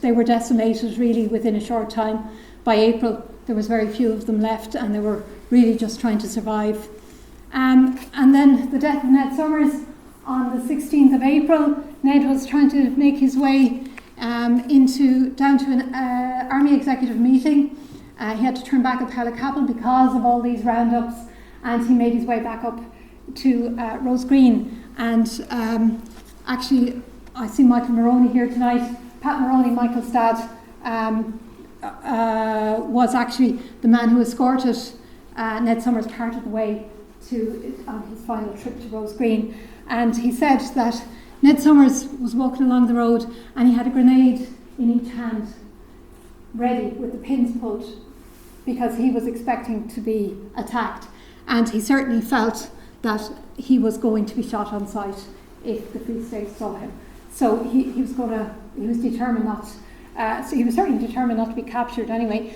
they were decimated really within a short time. By April, there was very few of them left, and they were really just trying to survive. And then the death of Ned Summers on the 16th of April. Ned was trying to make his way down to an army executive meeting. He had to turn back at Carrickmines because of all these roundups, and he made his way back up to Rose Green. And actually, I see Michael Moroney here tonight. Pat Moroney, Michael's dad, was actually the man who escorted Ned Summers part of the way on his final trip to Rose Green. And he said that Ned Summers was walking along the road and he had a grenade in each hand, ready with the pins pulled, because he was expecting to be attacked, and he certainly felt that he was going to be shot on sight if the Free State saw him. So he was determined not. So he was certainly determined not to be captured. Anyway,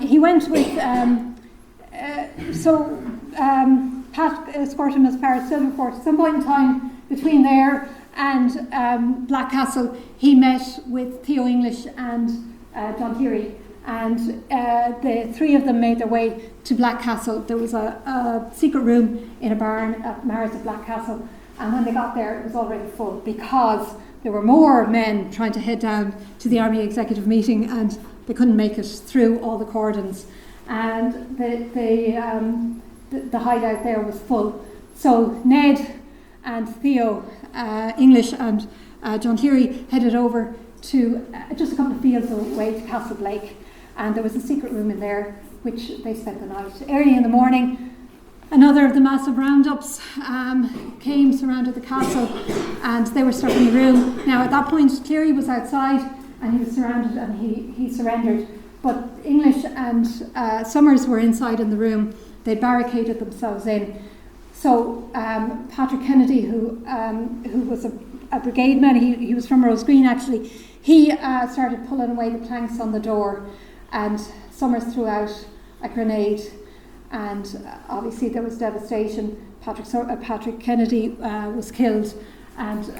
he went with. Pat escorted him as far as Silverport. At some point in time between there and Blackcastle, he met with Theo English and John Thierry, and the three of them made their way to Blackcastle. There was a secret room in a barn at Mars of Blackcastle, and when they got there it was already full, because there were more men trying to head down to the Army Executive Meeting and they couldn't make it through all the cordons, and the hideout there was full. So Ned and Theo English and John Thierry headed over to just a couple of fields away to Castle Blake, and there was a secret room in there which they spent the night. Early in the morning, another of the massive roundups came, surrounded the castle, and they were stuck in the room. Now at that point Thierry was outside and he was surrounded, and he surrendered, but English and Summers were inside in the room. They barricaded themselves in. So Patrick Kennedy, who was a brigade man, he was from Rose Green actually, he started pulling away the planks on the door, and Summers threw out a grenade, and obviously there was devastation. Patrick Kennedy was killed, and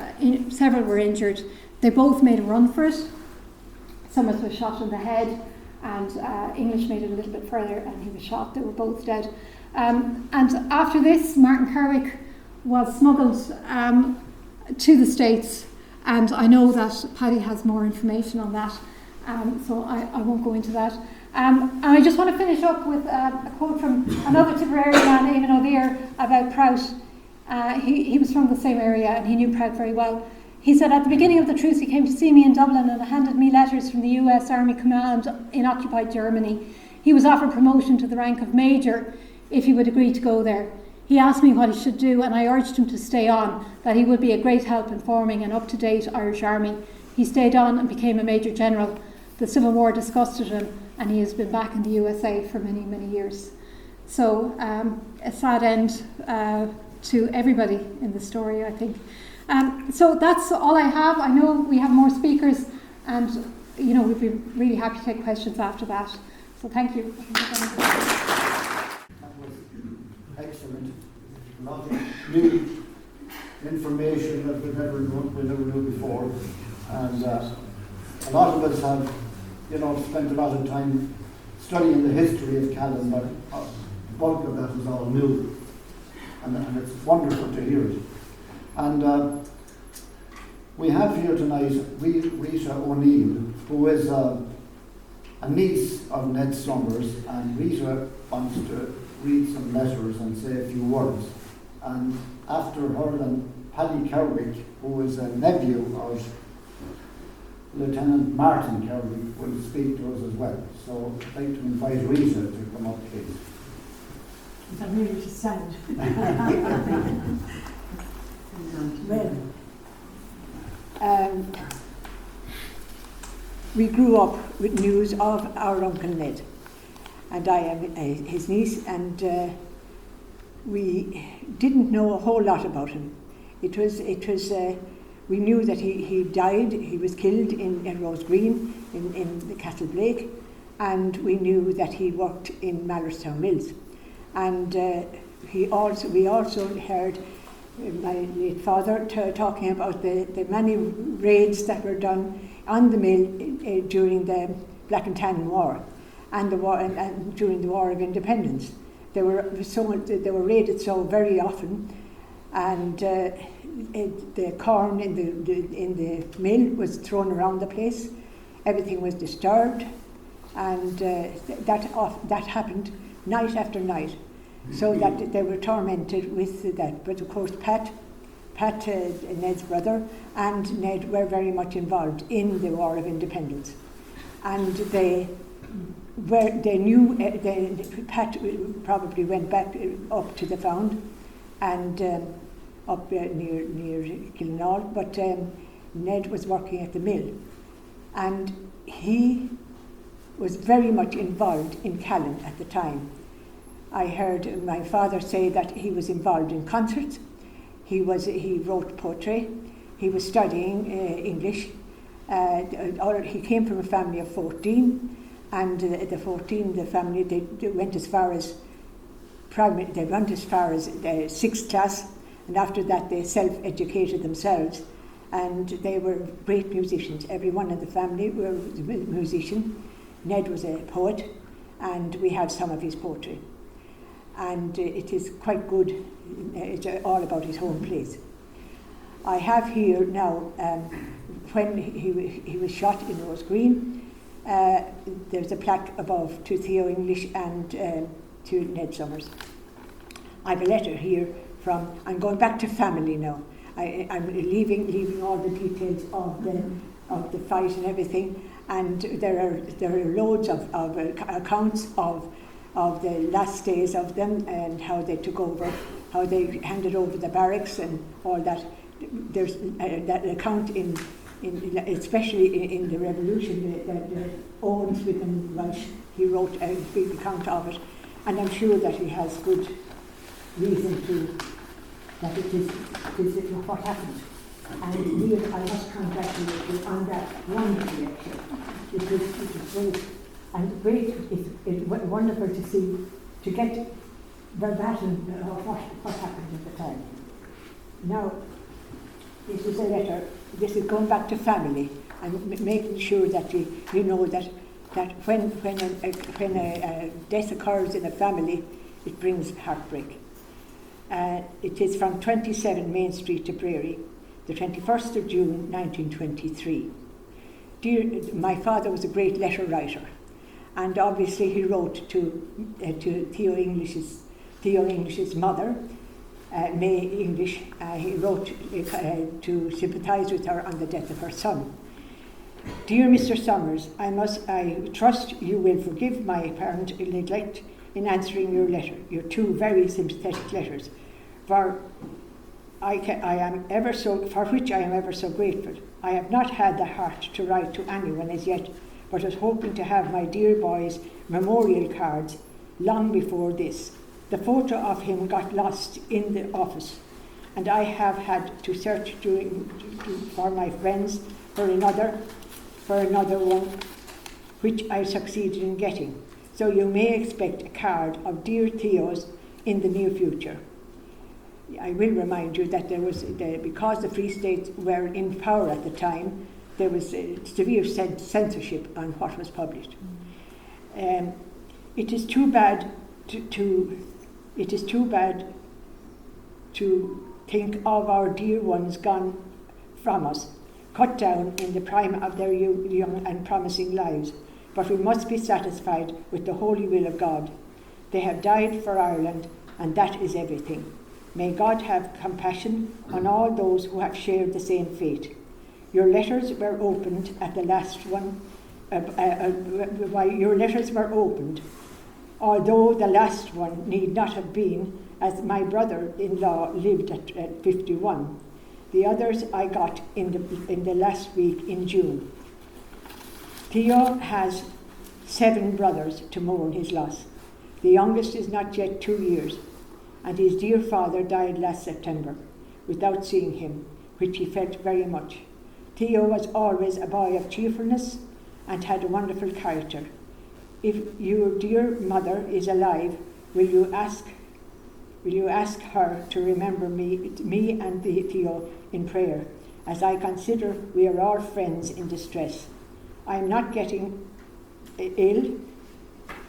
several were injured. They both made a run for it. Summers was shot in the head, and English made it a little bit further and he was shot. They were both dead. And after this, Martin Kerwick was smuggled to the States, and I know that Paddy has more information on that, so I won't go into that. And I just want to finish up with a quote from another Tipperary man, Eamon O'Lear, about Prout. He was from the same area and he knew Prout very well. He said, "At the beginning of the truce he came to see me in Dublin and handed me letters from the US Army Command in occupied Germany. He was offered promotion to the rank of Major if he would agree to go there. He asked me what he should do, and I urged him to stay on, that he would be a great help in forming an up-to-date Irish army. He stayed on and became a Major General. The Civil War disgusted him, and he has been back in the USA for many, many years." So a sad end to everybody in the story, I think. So that's all I have. I know we have more speakers, and we'd be really happy to take questions after that. So thank you. That was excellent. A lot of new information that we never knew before, and a lot of us have, spent a lot of time studying the history of Callan, but the bulk of that was all new, and it's wonderful to hear it. And we have here tonight Rita O'Neill, who is a niece of Ned Summers, and Rita wants to read some letters and say a few words. And after her, then Paddy Kerwick, who is a nephew of Lieutenant Martin Kerwick, will speak to us as well. So I'd like to invite Rita to come up, please. I'm really to stand. Well, we grew up with news of our Uncle Ned, and I am his niece, and we didn't know a whole lot about him. It was. We knew that he died. He was killed in Rose Green in the Castle Blake, and we knew that he worked in Mallerstown Mills, and we also heard my late father talking about the many raids that were done on the mill during the Black and Tan War, and during the War of Independence. They were raided so very often, and the corn in the mill was thrown around the place. Everything was disturbed, and that happened night after night. So that they were tormented with that. But of course Pat, Ned's brother, and Ned were very much involved in the War of Independence. And Pat probably went back up to the Found, and up near Kilkenny, but Ned was working at the mill, and he was very much involved in Callan at the time. I heard my father say that he was involved in concerts. He wrote poetry. He was studying English. He came from a family of 14, and the family they went as far as primary. They went as far as 6th class, and after that they self-educated themselves, and they were great musicians. Everyone in the family was a musician. Ned was a poet, and we have some of his poetry. And it is quite good. It's all about his home place. I have here now, when he was shot in Rose Green, there's a plaque above to Theo English and to Ned Summers. I have a letter here from, I'm going back to family now. I'm leaving all the details of the fight and everything, and there are loads of accounts of the last days of them and how they took over, how they handed over the barracks and all that. There's that account in especially in the revolution that OSullivan Welsh, he wrote a big account of it, and I'm sure that he has good reason to that it is what happened. And Neil, I must congratulate you on that wonderful lecture. It was great. And great, it's wonderful to see, to get verbatim of what happened at the time. Now, this is a letter, this is going back to family, and making sure that you know that when a death occurs in a family, it brings heartbreak. It is from 27 Main Street to Prairie, the 21st of June 1923. My father was a great letter writer, and obviously he wrote to Theo English's mother, May English. He wrote to sympathise with her on the death of her son. Dear Mr. Summers, I trust you will forgive my apparent neglect in answering your letter, your two very sympathetic letters, for which I am ever so grateful. I have not had the heart to write to anyone as yet, but was hoping to have my dear boy's memorial cards long before this. The photo of him got lost in the office, and I have had to search for my friends for another one, which I succeeded in getting. So you may expect a card of dear Theo's in the near future. I will remind you that because the Free States were in power at the time, there was severe censorship on what was published. It is too bad to think of our dear ones gone from us, cut down in the prime of their young and promising lives. But we must be satisfied with the holy will of God. They have died for Ireland, and that is everything. May God have compassion on all those who have shared the same fate. Your letters were opened at the last one, your letters were opened, although the last one need not have been, as my brother-in-law lived at 51. The others I got in the last week in June. Theo has 7 brothers to mourn his loss. The youngest is not yet 2 years, and his dear father died last September without seeing him, which he felt very much. Theo was always a boy of cheerfulness and had a wonderful character. If your dear mother is alive, will you ask her to remember me and Theo in prayer, as I consider we are all friends in distress. I am not getting ill.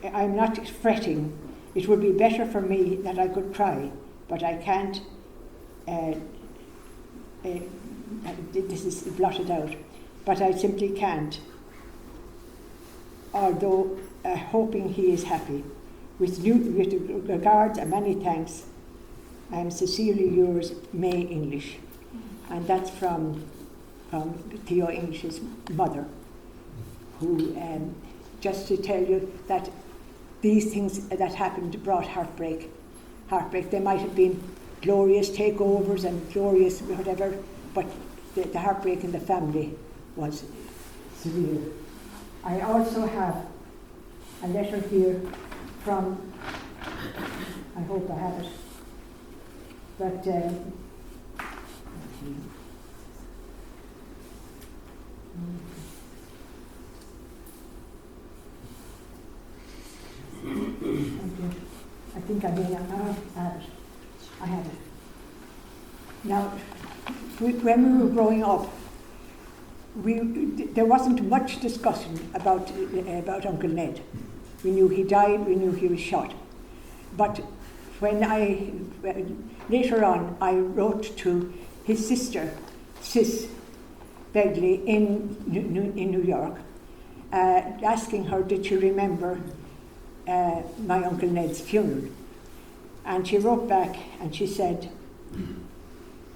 I am not fretting. It would be better for me that I could cry, but I can't. This is blotted out, but I simply can't. Although hoping he is happy. With regards and many thanks, I am sincerely yours, May English. And that's from Theo English's mother, who, just to tell you that these things that happened brought heartbreak. They might have been glorious takeovers and glorious whatever, but the heartbreak in the family was severe. I also have a letter here from, I hope I have it, but I think I may have it. I have it. Now, when we were growing up, there wasn't much discussion about Uncle Ned. We knew he died, we knew he was shot. But when later on, I wrote to his sister, Sis Begley, in New York, asking her, did she remember my Uncle Ned's funeral? And she wrote back and she said,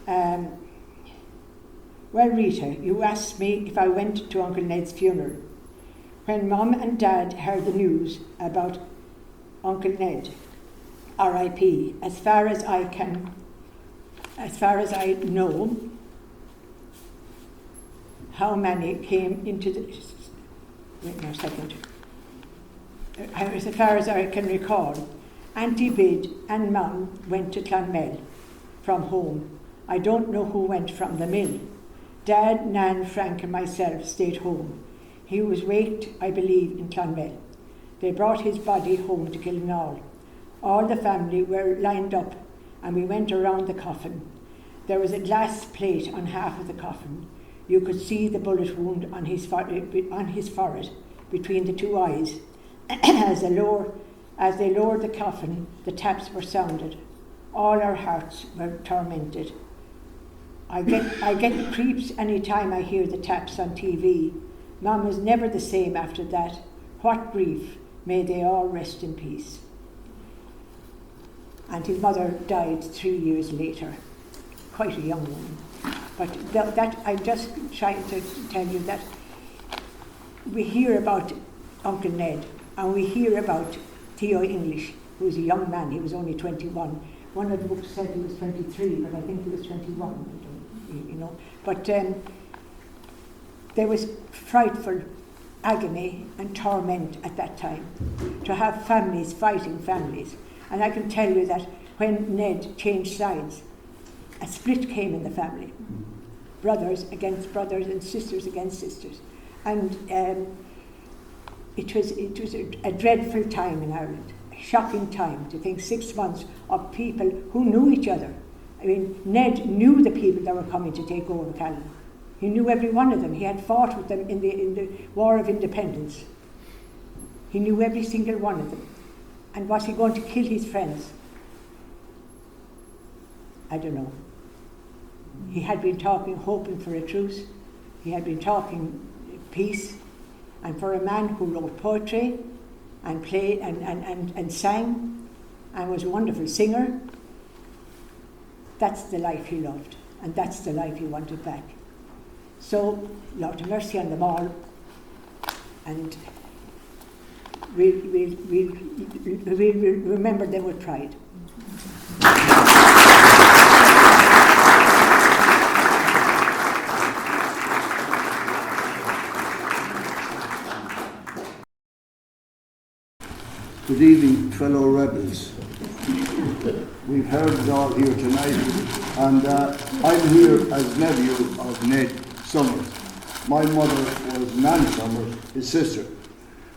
well, Rita, you asked me if I went to Uncle Ned's funeral. When Mum and Dad heard the news about Uncle Ned, R.I.P., as far as I know, how many came into the... Wait now a second. As far as I can recall, Auntie Bid and Mum went to Clonmel from home. I don't know who went from the mill. Dad, Nan, Frank and myself stayed home. He was waked, I believe, in Clonmel. They brought his body home to Kilkenny. All the family were lined up and we went around the coffin. There was a glass plate on half of the coffin. You could see the bullet wound on his forehead between the two eyes. As they lowered the coffin, the taps were sounded. All our hearts were tormented. I get creeps any time I hear the taps on TV. Mum was never the same after that. What grief. May they all rest in peace. And his mother died 3 years later, quite a young woman. But that I'm just trying to tell you that we hear about Uncle Ned and we hear about Theo English, who was a young man. He was only 21. One of the books said he was 23, but I think he was 21. But there was frightful agony and torment at that time to have families fighting families. And I can tell you that when Ned changed sides, a split came in the family. Brothers against brothers and sisters against sisters. And it was a dreadful time in Ireland, a shocking time to think 6 months of people who knew each other. I mean, Ned knew the people that were coming to take over Callan. He knew every one of them. He had fought with them in the War of Independence. He knew every single one of them. And was he going to kill his friends? I don't know. He had been talking, hoping for a truce. He had been talking peace. And for a man who wrote poetry and played and sang and was a wonderful singer, that's the life he loved. And that's the life he wanted back. So, Lord have mercy on them all. And we'll remember them with pride. Good evening, fellow rebels. We've heard it all here tonight, and I'm here as nephew of Ned Summers. My mother was Nan Summers, his sister.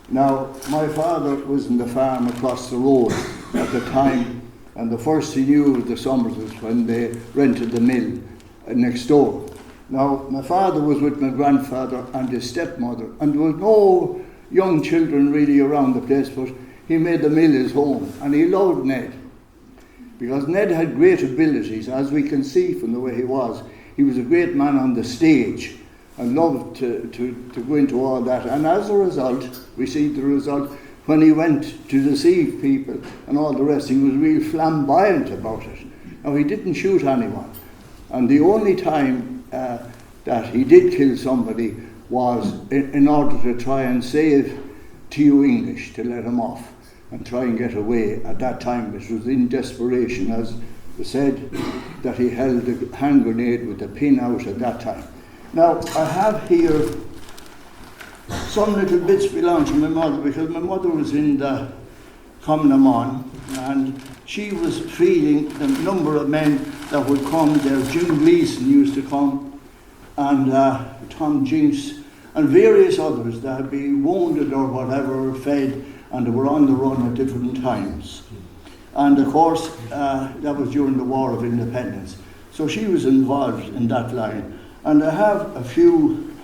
Now, my father was in the farm across the road at the time, and the first he knew of the Summers was when they rented the mill next door. Now, my father was with my grandfather and his stepmother, and there was no young children really around the place, but he made the mill his home, and he loved Ned. Because Ned had great abilities, as we can see from the way he was. He was a great man on the stage and loved to go into all that. And as a result, we see the result when he went to deceive people and all the rest. He was real flamboyant about it. Now, he didn't shoot anyone. And the only time that he did kill somebody was in order to try and save Theo English, to let him off and try and get away at that time, which was in desperation, as said that he held a hand grenade with a pin out at that time. Now, I have here some little bits belong to my mother, because my mother was in the Common Amon, and she was feeding the number of men that would come there. Jim Gleeson used to come, and Tom Jinks, and various others that had been wounded or whatever, fed, and they were on the run at different times. And of course, that was during the War of Independence. So she was involved in that line. And I have a few,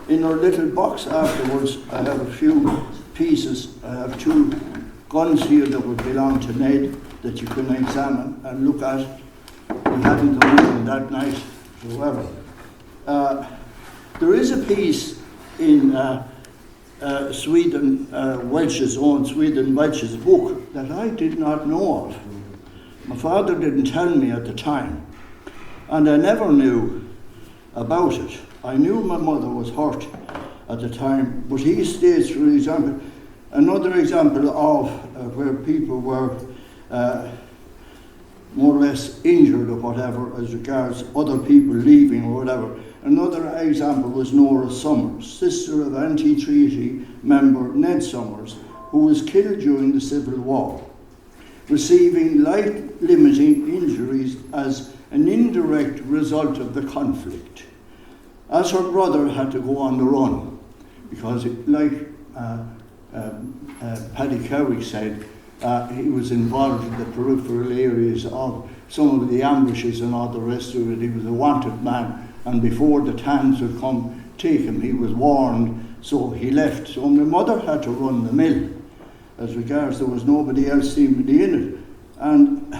in our little box afterwards, I have a few pieces. I have 2 guns here that would belong to Ned that you can examine and look at. We hadn't done anything that night, however. There is a piece in Sweden, Welch's own Sweden Welch's book that I did not know of. My father didn't tell me at the time, and I never knew about it. I knew my mother was hurt at the time, but he states, for example, another example of where people were more or less injured or whatever as regards other people leaving or whatever. Another example was Nora Summers, sister of anti-treaty member Ned Summers, who was killed during the Civil War, receiving life-limiting injuries as an indirect result of the conflict, as her brother had to go on the run, because like Paddy Kerwick said, he was involved in the peripheral areas of some of the ambushes and all the rest of it. He was a wanted man, and before the Tans would come take him, he was warned, so he left. So my mother had to run the mill, as regards there was nobody else seemingly in it. And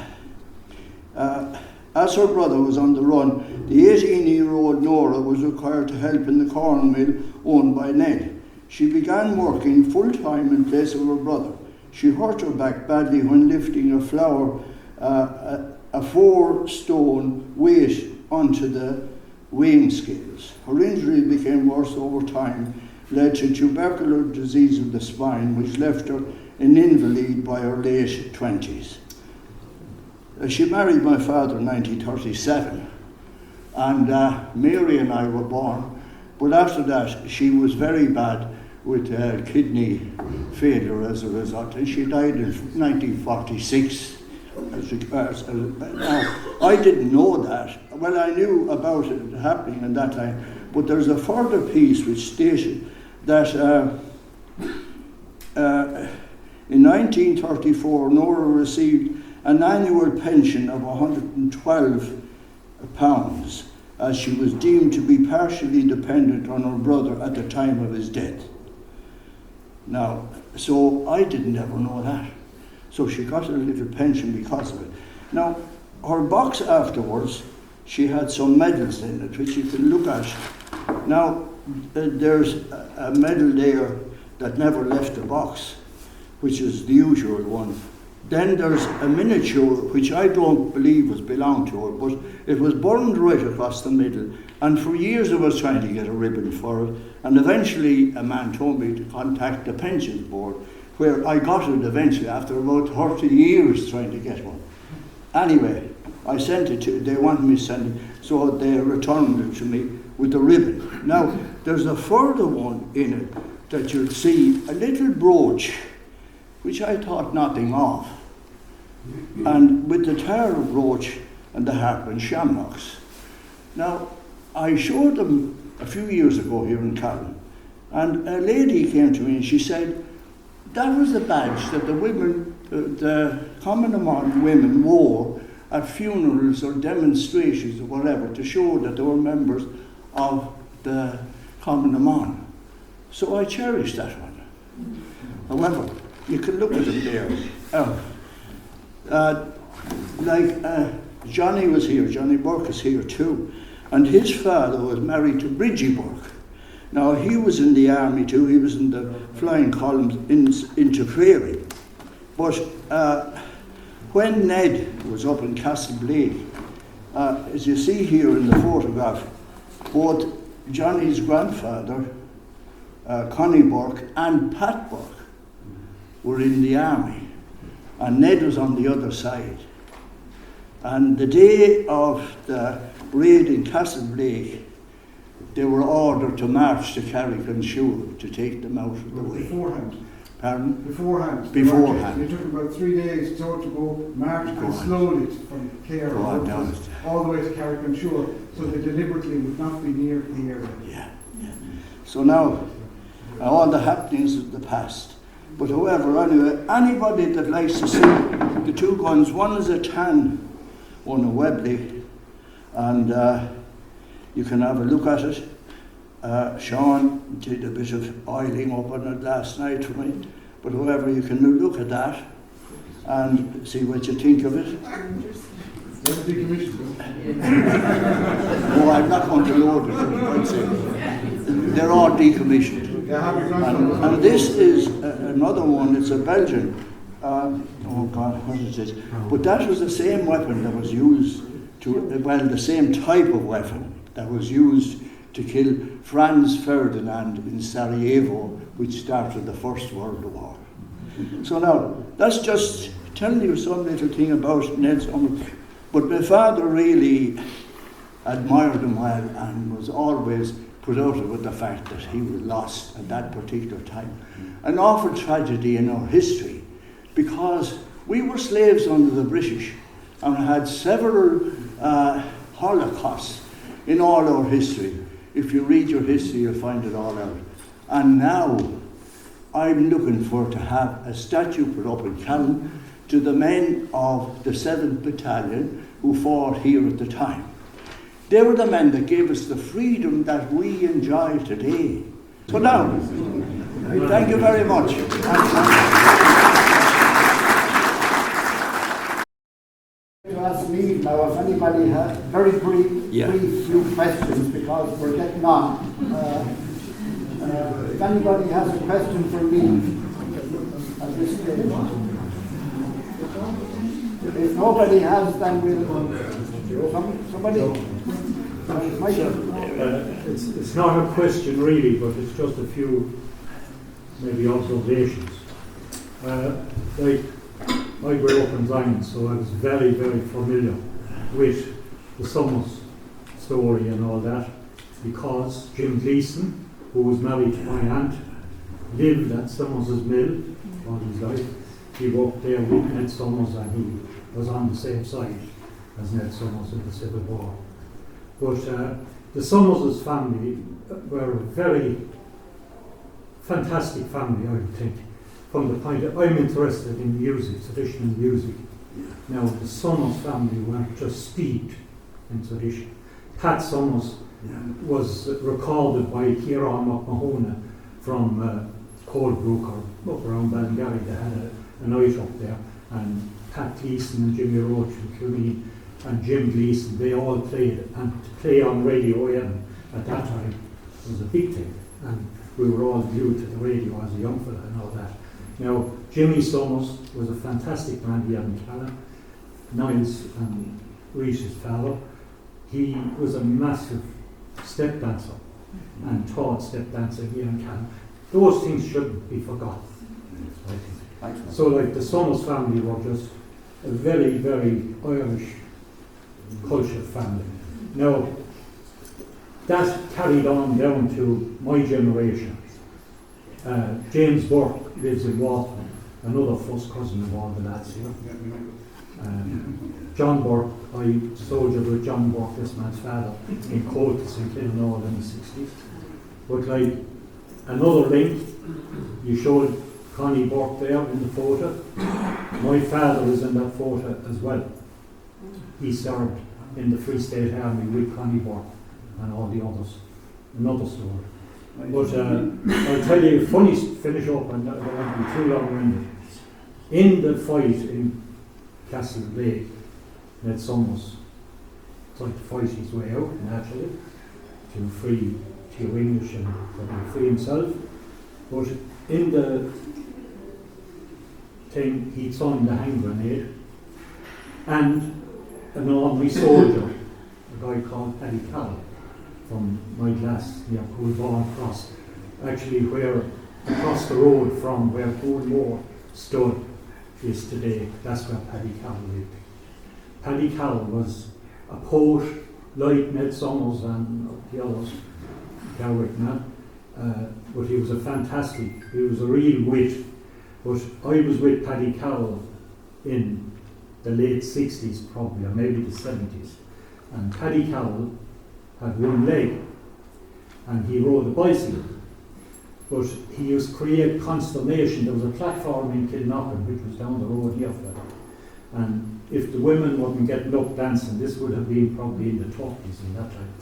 as her brother was on the run, the 18-year-old Nora was required to help in the corn mill owned by Ned. She began working full-time in place of her brother. She hurt her back badly when lifting a flour, a 4-stone weight onto the weighing scales. Her injury became worse over time, led to tubercular disease of the spine, which left her an invalid by her late 20s. She married my father in 1937, and Mary and I were born, but after that she was very bad with kidney failure as a result, and she died in 1946. Now, I didn't know that. Well, I knew about it happening in that time, but there's a further piece which stated that in 1934 Nora received an annual pension of £112 as she was deemed to be partially dependent on her brother at the time of his death. Now, so I didn't ever know that. So she got a little pension because of it. Now, her box afterwards, she had some medals in it, which you can look at. Now, there's a medal there that never left the box, which is the usual one. Then there's a miniature, which I don't believe was belonged to her, but it was burned right across the middle. And for years I was trying to get a ribbon for it. And eventually a man told me to contact the pensions board, where I got it eventually after about 30 years trying to get one. Anyway, I sent it to, they wanted me to send it, so they returned it to me with the ribbon. Now, there's a further one in it that you'll see, a little brooch, which I thought nothing of, and with the tara brooch and the harp and shamrocks. Now, I showed them a few years ago here in Callan, and a lady came to me and she said, that was the badge that the women, the Common Amon women wore at funerals or demonstrations or whatever to show that they were members of the Common Amon. So I cherished that one. However, you can look at them there. Johnny was here, Johnny Burke is here too, and his father was married to Bridgie Burke. Now, he was in the army too, he was in the flying columns into Prairie. But when Ned was up in Castleblake, as you see here in the photograph, both Johnny's grandfather, Connie Burke, and Pat Burke were in the army, and Ned was on the other side. And the day of the raid in Castlebake, they were ordered to march to Carrickmines to take them out of the way. Beforehand. Pardon? Beforehand. Beforehand. It took about 3 days to go march and slowly from Clare all the way to Carrickmines, so they deliberately would not be near the area. Yeah. So now, all the happenings of the past. But however, anyway, anybody that likes to see the two guns, one is a tan, one a Webley, and you can have a look at it. Sean did a bit of oiling up on it last night for me, but however, you can look at that and see what you think of it. They're decommissioned. No, I'm not going to load it, I'd say. They're all decommissioned. And this is another one, it's a Belgian. Oh God, what is it? But that was the same weapon that was used the same type of weapon that was used to kill Franz Ferdinand in Sarajevo, which started the First World War. So now, that's just telling you some little thing about Neds Funeral. But my father really admired him well and was always put out with the fact that he was lost at that particular time. An awful tragedy in our history, because we were slaves under the British and had several holocausts in all our history. If you read your history, you'll find it all out. And now, I'm looking to have a statue put up in Callan to the men of the 7th Battalion who fought here at the time. They were the men that gave us the freedom that we enjoy today. So now, thank you very much. To ask me now if anybody has very brief few questions, because we're getting on. If anybody has a question for me at this stage. If nobody has, then we'll somebody. It's not a question really, but it's just a few maybe observations. Like I grew up in Zion, so I was very, very familiar with the Summers story and all that, because Jim Gleeson, who was married to my aunt, lived at Summers' mill all his life. He worked there with Ned Summers, and he was on the same side as Ned Summers in the Civil War. But the Summers' family were a very fantastic family, I would think, from the point that I'm interested in music, traditional music. Now, the Summers family were just steeped in tradition. Pat Summers was recorded by Kieran McMahon from Coldbrook or up around Ballingarry. They had a night up there, and Pat Gleeson and Jimmy Roach and Kilkenny and Jim Gleeson, they all played, and to play on Radio 1 at that time was a big thing, and we were all glued to the radio as a young fella and all that. Now, Jimmy Summers was a fantastic man here in Callan. Niles and Rita's father. He was a massive step dancer and taught step dancing here in Callan. Those things shouldn't be forgotten, I think. So like the Summers family were just a very, very Irish cultured family. Now, that carried on down to my generation. James Burke lives in Walton, another first cousin of all the lads here. John Burke, I soldiered with John Burke, this man's father, in Coltis in Kilkenny in the 60s. But like another link, you showed Connie Burke there in the photo. My father was in that photo as well. He served in the Free State Army with Connie Burke and all the others. Another story. But I'll tell you a funny finish up, and I don't want to be too long-winded. In the fight in Castlebake, Ned Summers tried to fight his way out, naturally, to free Theo English and to free himself. But in the thing, he'd thrown the hand grenade, and an army soldier, a guy called Paddy Callan, from my class near Coolborn Cross, actually where across the road from where Coolmore stood is today, that's where Paddy Callan lived. Paddy Callan was a poet like Ned Summers and the others, Carrickmines, but he was he was a real wit. But I was with Paddy Callan in the late 60s probably, or maybe the 70s, and Paddy Callan had one leg and he rode a bicycle, but he used to create consternation. There was a platform in Kilkenny which was down the road here, and if the women weren't getting up dancing, this would have been probably in the 30s in that time,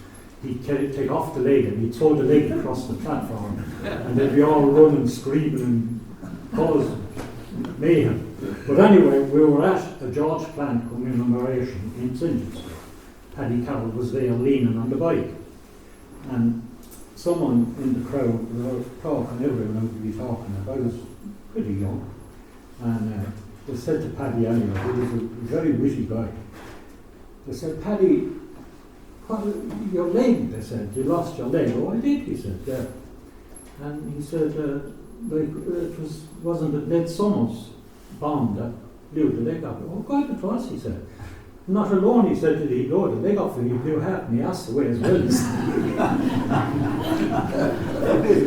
he'd take off the leg and he'd throw the leg across the platform and they'd be all running, screaming and cause mayhem. But anyway, we were at a George Plant commemoration in St. Paddy Callan was there leaning on the bike, and someone in the crowd, we were talking, everyone would be talking, I was pretty young, and they said to Paddy anyway, he was a very witty guy, they said, Paddy, your leg, they said, you lost your leg. Oh, I did, he said, yeah. And he said, wasn't it Ned Summers' bomb that blew the leg off? Oh, God, it was, he said. Not alone, he said, did he blow the leg off and he blew half my ass away as well.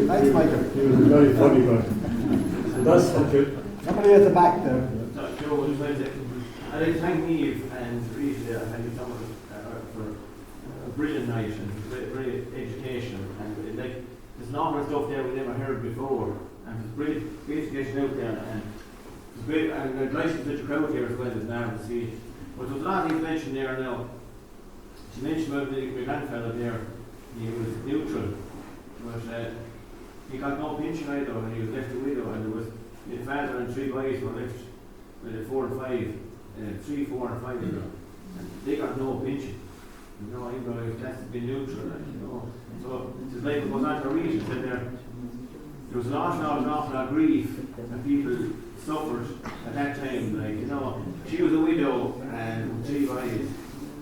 Thanks, Michael. He was a very funny guy. So that's what you... Somebody at the back there. I'd like to thank Niamh and Rita and Thomas for a brilliant night and great education. And there's an awful stuff there we never heard before. And there's great education out there. And it's great. And I'd like to put the crowd here as well as now to see. But there's a lot of things mentioned there now. She mentioned about my grandfather there. He was neutral. But he got no pension either when he was left a widow. And there was his father and 3 boys were left with 4 and 5. 3, 4 and 5 and they got no pension. You know, even though that's been neutral, you know. So it's like it goes on to read, said there was an awful lot of grief and people suffered at that time, like, you know. She was a widow and 3 boys,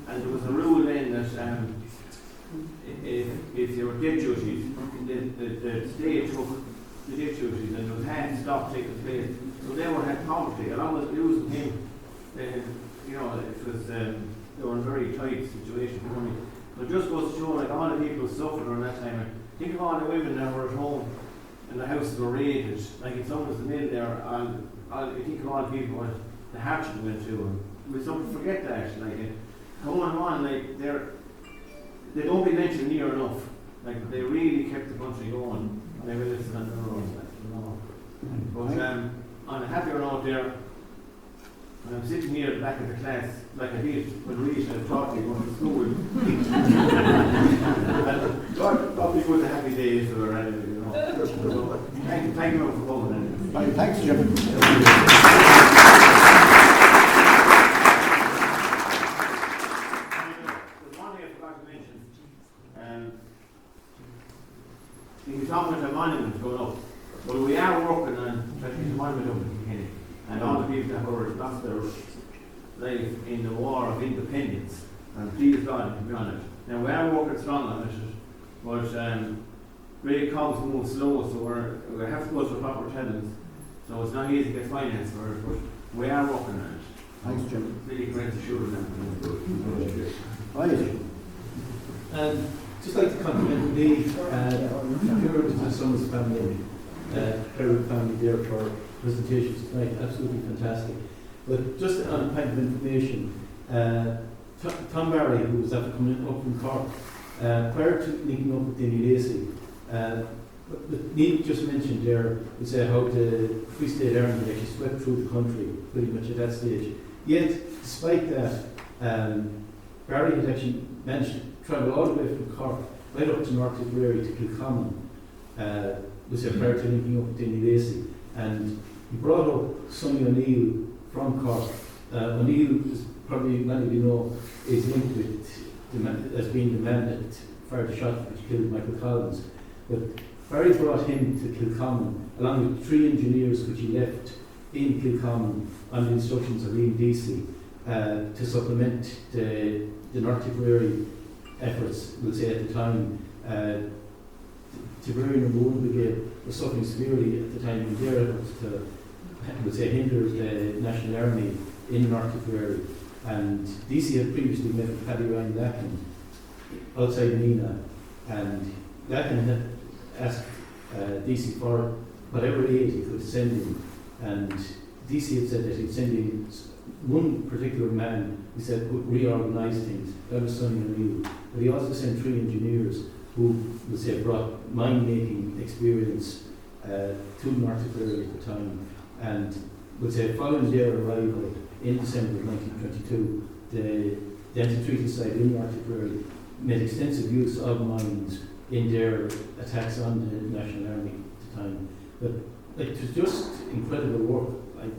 and there was a rule then that if there were death duties, the state took the death duties and there was had to stop taking place. So they were had poverty, along with losing him. You know, it was they were in a very tight situation. But it just goes to show, like, all the people suffered during that time. Think of all the women that were at home and the houses were raided. Like, if someone was in there, you think of all the people what the hardship went through. And we don't forget that. Like, going on, like, they don't be mentioned near enough. Like, they really kept the country going. And they were listening on their own, like, you know. But on a happier note there, and I'm sitting here at the back of the class, like I did when Rita taught me going to school. God, probably good the happy days or anything, you know. So, thank you for coming. Thanks, Jim. There's one thing I forgot to mention. You were talking about the monument going up. Well, we are working on the monument up in Kilkenny. And all the people that were lost their life in the War of Independence, and please God to be on it. Now we are working strong on it, but great cogs move slow, so we have to go to proper tenants. So it's not easy to get finance for it, but we are working on it. Thanks, Jim. Really great to show them. Right. Just like to compliment the Kerwick and Sons family, Kerwick family there for presentations tonight, absolutely fantastic. But just on a point of information, Tom Barry, who was after coming up from Cork, prior to linking up with Danny Lacey, Niamh just mentioned there, we say how the Free State Army actually swept through the country pretty much at that stage. Yet, despite that, Barry had actually managed to travel all the way from Cork right up to North Tipperary to Kilkenny, we say prior to linking up with Danny Lacey. And he brought up Sonny O'Neill from Cork. O'Neill is probably many of you know is linked with as being the man that fired the shot which killed Michael Collins. But Barry brought him to Kilkenny along with 3 engineers which he left in Kilkenny on the instructions of Liam Deasy to supplement the North Tipperary efforts, we'll say at the time. Tipperary No. 1 Brigade was suffering severely at the time in their efforts to, we'll say, hinder the National Army in North Tipperary. And DC had previously met with Paddy Ryan Lacken outside Nina, and Lacken had asked DC for whatever aid he could send him, and DC had said that he'd send in one particular man who said would reorganise things. That was Sonny O'Neill. But he also sent 3 engineers who would say brought mine-making experience to North Tipperary at the time, and would say following their arrival in December of 1922, the anti-treaty side in North Tipperary made extensive use of mines in their attacks on the National Army at the time. But it was just incredible work,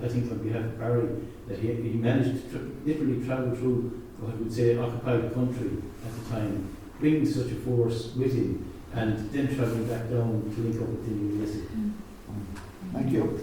I think, on behalf of Barry, that he managed to literally travel through what we would say occupied country at the time, bringing such a force with him, and then travelling back down to link up with the new Thank you.